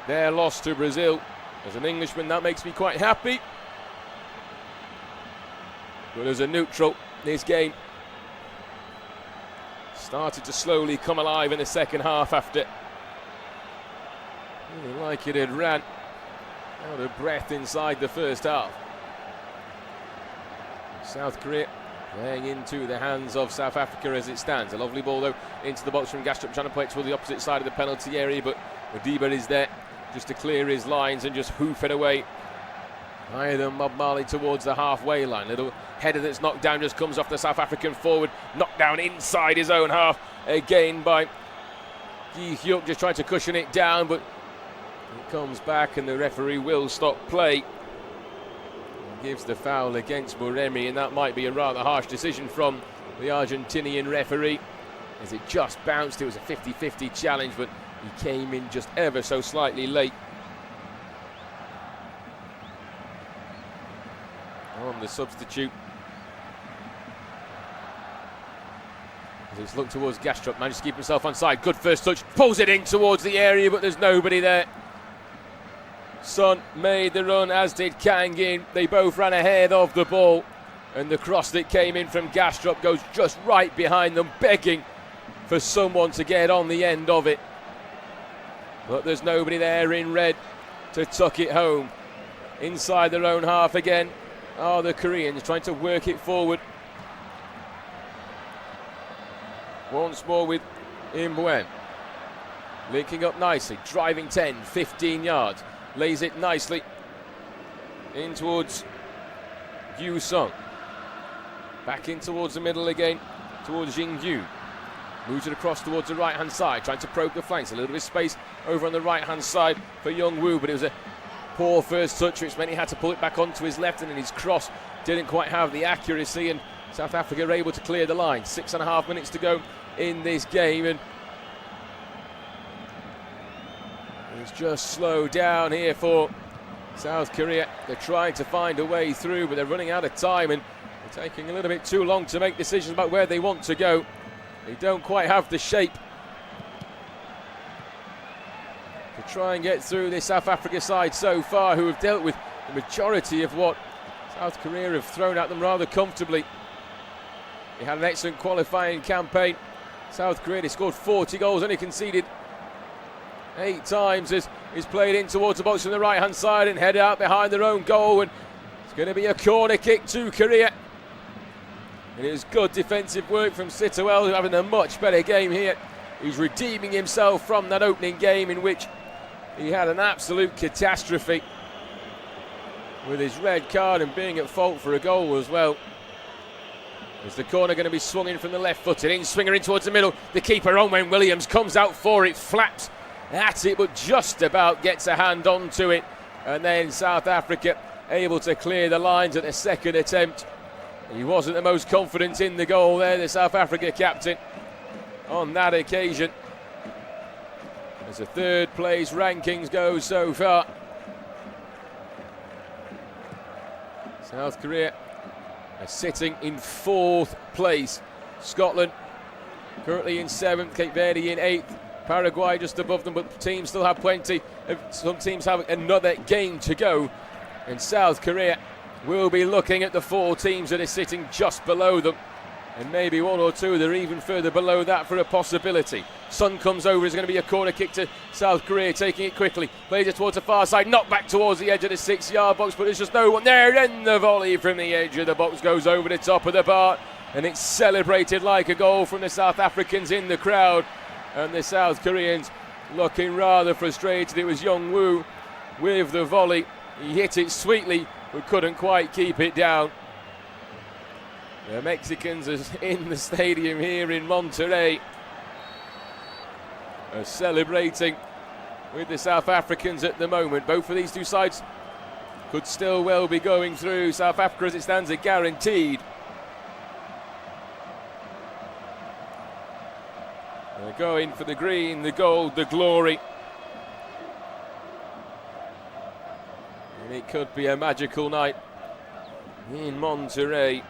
their loss to Brazil. As an Englishman, that makes me quite happy. But as a neutral, this game started to slowly come alive in the second half after really like it had ran out of breath inside the first half. South Korea playing into the hands of South Africa as it stands. A lovely ball though into the box from Gastrup, trying to play it toward the opposite side of the penalty area, but Modiba is there just to clear his lines and just hoof it away higher than Bob Marley towards the halfway line. Little header that's knocked down just comes off the South African forward, knocked down inside his own half again by Yi Hyuk, just trying to cushion it down, but it comes back and the referee will stop play. Gives the foul against Moremi, and that might be a rather harsh decision from the Argentinian referee, as it just bounced. It was a 50-50 challenge, but he came in just ever so slightly late. On the substitute, as he's looked towards Gastrup, managed to keep himself onside. Good first touch, pulls it in towards the area, but there's nobody there. Son made the run, as did Kang In. They both ran ahead of the ball, and the cross that came in from Gastrup goes just right behind them, begging for someone to get on the end of it. But there's nobody there in red to tuck it home. Inside their own half again are the Koreans, trying to work it forward. Once more with Imbuen. Linking up nicely, driving 10, 15 yards. Lays it nicely in towards Yu Sung. Back in towards the middle again, towards Jing Yu. Moves it across towards the right-hand side, trying to probe the flanks. A little bit of space over on the right-hand side for Young Woo, but it was a poor first touch, which meant he had to pull it back onto his left, and then his cross didn't quite have the accuracy, and South Africa are able to clear the line. 6.5 minutes to go in this game, and it's just slowed down here for South Korea. They're trying to find a way through, but they're running out of time, and they're taking a little bit too long to make decisions about where they want to go. They don't quite have the shape to try and get through this South Africa side so far, who have dealt with the majority of what South Korea have thrown at them rather comfortably. They had an excellent qualifying campaign. South Korea, they scored 40 goals, only conceded 8 times. As is played in towards the box from the right-hand side and headed out behind their own goal, and it's going to be a corner kick to Korea. It is good defensive work from Sitowell, who's having a much better game here. He's redeeming himself from that opening game in which he had an absolute catastrophe with his red card and being at fault for a goal as well. Is the corner going to be swung in from the left footed? In swinger in towards the middle. The keeper, Oswin Williams, comes out for it, flaps at it, but just about gets a hand onto it. And then South Africa able to clear the lines at the second attempt. He wasn't the most confident in the goal there, the South Africa captain, on that occasion. As the third place rankings go so far, South Korea are sitting in fourth place. Scotland currently in seventh, Cape Verde in eighth, Paraguay just above them, but teams still have plenty. Some teams have another game to go, and South Korea will be looking at the four teams that are sitting just below them, and maybe one or two that are even further below that for a possibility. Son comes over, is going to be a corner kick to South Korea, taking it quickly, plays it towards the far side, knocked back towards the edge of the 6-yard box, but there's just no one there, and the volley from the edge of the box goes over the top of the bar, and it's celebrated like a goal from the South Africans in the crowd, and the South Koreans looking rather frustrated. It was Young-woo with the volley. He hit it sweetly, but couldn't quite keep it down. The Mexicans are in the stadium here in Monterrey, are celebrating with the South Africans at the moment. Both of these two sides could still well be going through. South Africa, as it stands, are guaranteed. They're going for the green, the gold, the glory. And it could be a magical night in Monterrey.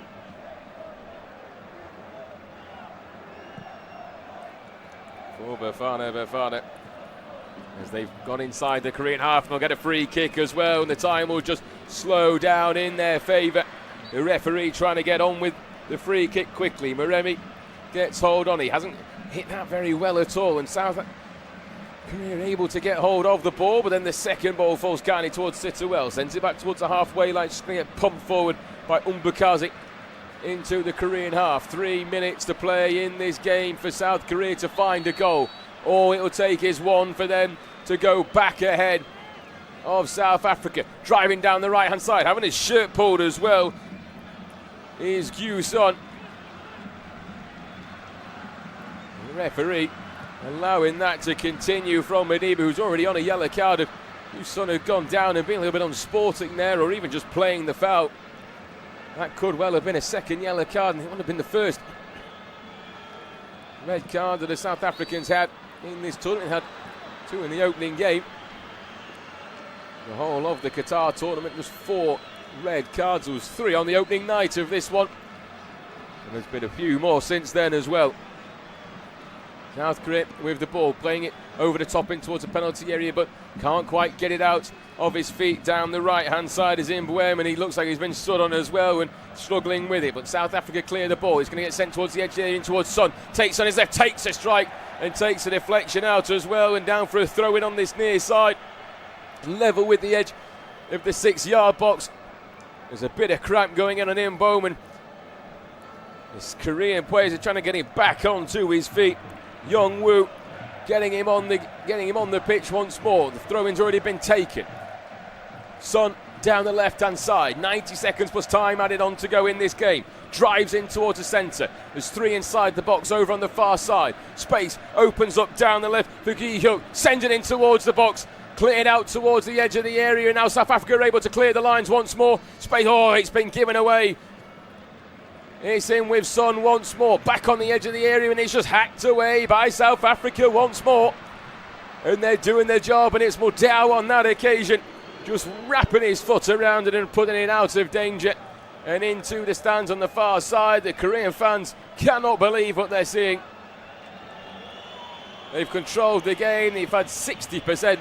For Bafana, as they've gone inside the Korean half, and they'll get a free kick as well, and the time will just slow down in their favour. The referee trying to get on with the free kick quickly. Maremi gets hold on. He hasn't hit that very well at all, and South Korea able to get hold of the ball, but then the second ball falls kindly towards Sitterwell, sends it back towards the halfway line, just going to get pumped forward by Umbukazi into the Korean half. 3 minutes to play in this game for South Korea to find a goal. All it will take is one for them to go back ahead of South Africa. Driving down the right hand side, having his shirt pulled as well, is Son. The referee allowing that to continue from Madiba, who's already on a yellow card. If Son had gone down and been a little bit unsporting there, or even just playing the foul, that could well have been a second yellow card, and it wouldn't have been the first red card that the South Africans had in this tournament. Had two in the opening game. The whole of the Qatar tournament was 4 red cards. There was 3 on the opening night of this one, and there's been a few more since then as well. South Korea with the ball, playing it over the top in towards the penalty area, but can't quite get it out of his feet. Down the right hand side is Mbwem, and he looks like he's been stood on as well and struggling with it, but South Africa clear the ball. He's going to get sent towards the edge there, in towards Son, takes on his left, takes a strike and takes a deflection out as well, and down for a throw in on this near side, level with the edge of the 6-yard box. There's a bit of cramp going in on Mbwem, and this Korean players are trying to get him back onto his feet. Young-woo getting him on the pitch once more. The throw-in's already been taken. Son down the left-hand side. 90 seconds plus time added on to go in this game. Drives in towards the centre. There's 3 inside the box over on the far side. Space opens up down the left for Gi-hyuk. Sends it in towards the box. Cleared out towards the edge of the area. And now South Africa are able to clear the lines once more. Space, it's been given away. It's in with Son once more, back on the edge of the area, and it's just hacked away by South Africa once more. And they're doing their job, and it's Mudau on that occasion, just wrapping his foot around it and putting it out of danger and into the stands on the far side. The Korean fans cannot believe what they're seeing. They've controlled the game. They've had 60%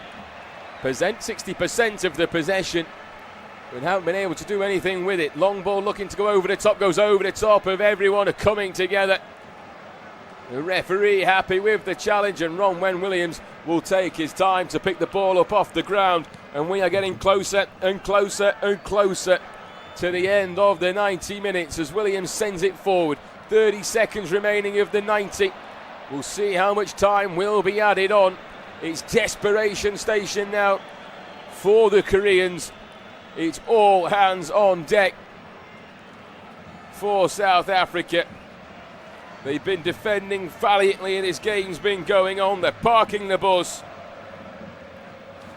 of the possession, but haven't been able to do anything with it. Long ball looking to go over the top, goes over the top of everyone coming together. The referee happy with the challenge, and Oswin Williams will take his time to pick the ball up off the ground, and we are getting closer and closer and closer to the end of the 90 minutes as Williams sends it forward. 30 seconds remaining of the 90. We'll see how much time will be added on. It's desperation station now for the Koreans. It's all hands on deck. for South Africa. They've been defending valiantly and this game's been going on. They're parking the bus.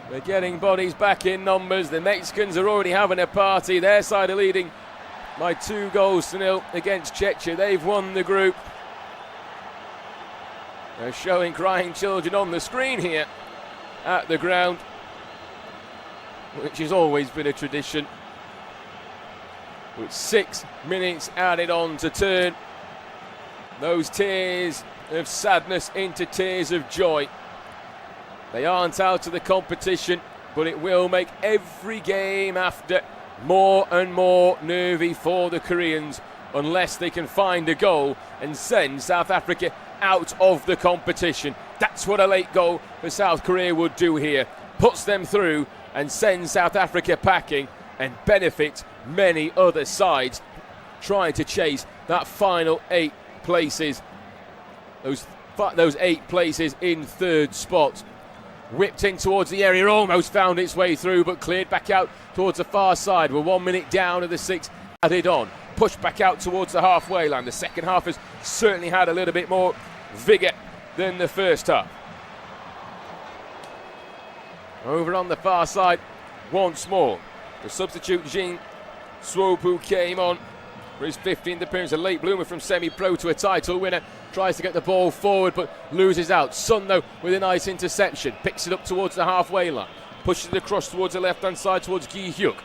They're getting bodies back in numbers. The Mexicans are already having a party. Their side are leading by 2-0 against Czechia. They've won the group. They're showing crying children on the screen here at the ground, which has always been a tradition. With 6 minutes added on to turn those tears of sadness into tears of joy. They aren't out of the competition, but it will make every game after more and more nervy for the Koreans unless they can find a goal and send South Africa out of the competition. That's what a late goal for South Korea would do here. Puts them through and sends South Africa packing and benefits many other sides trying to chase that final 8 places. Those 8 places in third spot. Whipped in towards the area, almost found its way through, but cleared back out towards the far side. We're 1 minute down of the 6 added on. Pushed back out towards the halfway line. The second half has certainly had a little bit more vigour than the first half. Over on the far side, once more, the substitute Jin Swopu came on for his 15th appearance. A late bloomer from semi-pro to a title winner. Tries to get the ball forward but loses out. Son, though, with a nice interception. Picks it up towards the halfway line. Pushes it across towards the left-hand side towards Gi Hyuk.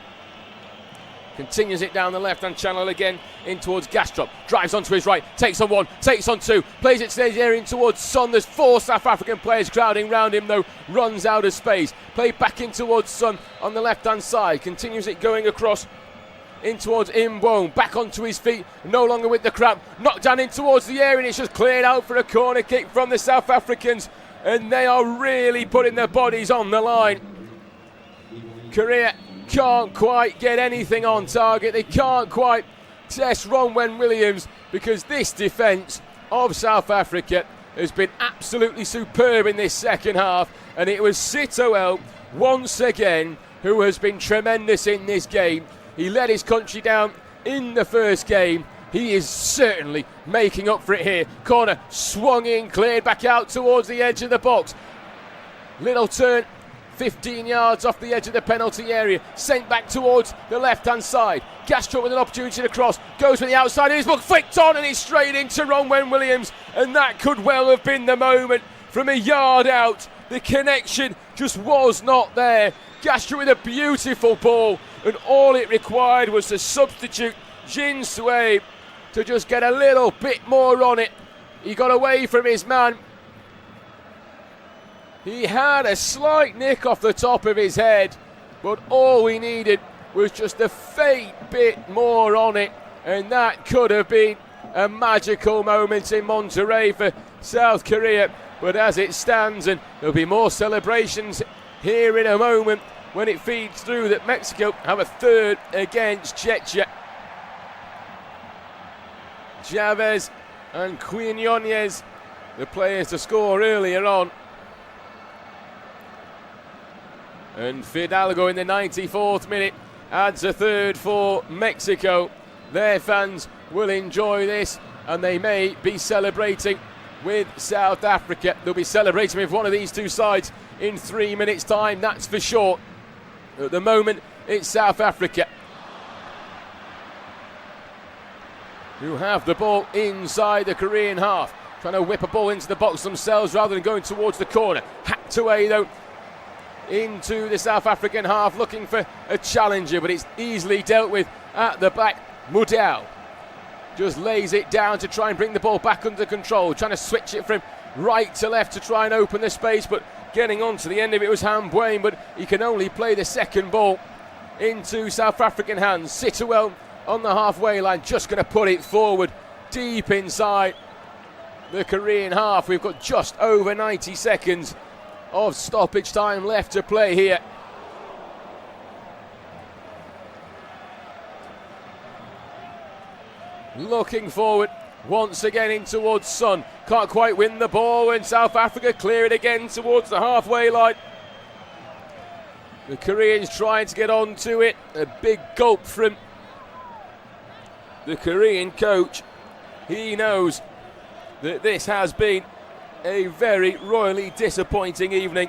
Continues it down the left-hand channel again in towards Gastrop. Drives onto his right. Takes on 1. Takes on 2. Plays it stage area in towards Son. There's 4 South African players crowding round him, though. Runs out of space. Play back in towards Son on the left-hand side. Continues it going across in towards Imbone, back onto his feet, no longer with the crowd, knocked down in towards the area, and it's just cleared out for a corner kick from the South Africans, and they are really putting their bodies on the line. Korea can't quite get anything on target. They can't quite test Ronwen Williams, because this defence of South Africa has been absolutely superb in this second half, and it was Sitoel once again who has been tremendous in this game. He let his country down in the first game. He is certainly making up for it here. Corner swung in, cleared back out towards the edge of the box. Little turn, 15 yards off the edge of the penalty area. Sent back towards the left-hand side. Castro with an opportunity to cross. Goes with the outside. His book flicked on and he's straight into Ronwen Williams. And that could well have been the moment from a yard out. The connection just was not there. Castro with a beautiful ball, and all it required was the substitute Jin Sui to just get a little bit more on it. He got away from his man. He had a slight nick off the top of his head, but all we needed was just a faint bit more on it, and that could have been a magical moment in Monterrey for South Korea. But as it stands, and there'll be more celebrations here in a moment when it feeds through, that Mexico have a third against Czechia. Chavez and Quinones, the players to score earlier on. And Fidalgo in the 94th minute adds a third for Mexico. Their fans will enjoy this, and they may be celebrating with South Africa. They'll be celebrating with one of these two sides in 3 minutes' time, that's for sure. At the moment, it's South Africa who have the ball inside the Korean half, trying to whip a ball into the box themselves rather than going towards the corner. Hacked away, though, into the South African half, looking for a challenger, but it's easily dealt with at the back. Mudau just lays it down to try and bring the ball back under control, trying to switch it from right to left to try and open the space, but getting on to the end of it was Hambwayne, but he can only play the second ball into South African hands. Sitterwell on the halfway line, just going to put it forward deep inside the Korean half. We've got just over 90 seconds of stoppage time left to play here. Looking forward once again in towards Son. Can't quite win the ball, and South Africa clear it again towards the halfway line. The Koreans trying to get onto it. A big gulp from the Korean coach, he knows that this has been a very royally disappointing evening.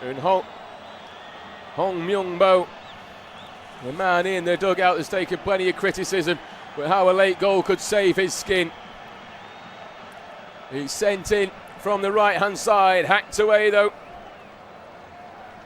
And Hong Myung-bo, the man in the dugout, has taken plenty of criticism with how a late goal could save his skin. He's sent in from the right-hand side, hacked away though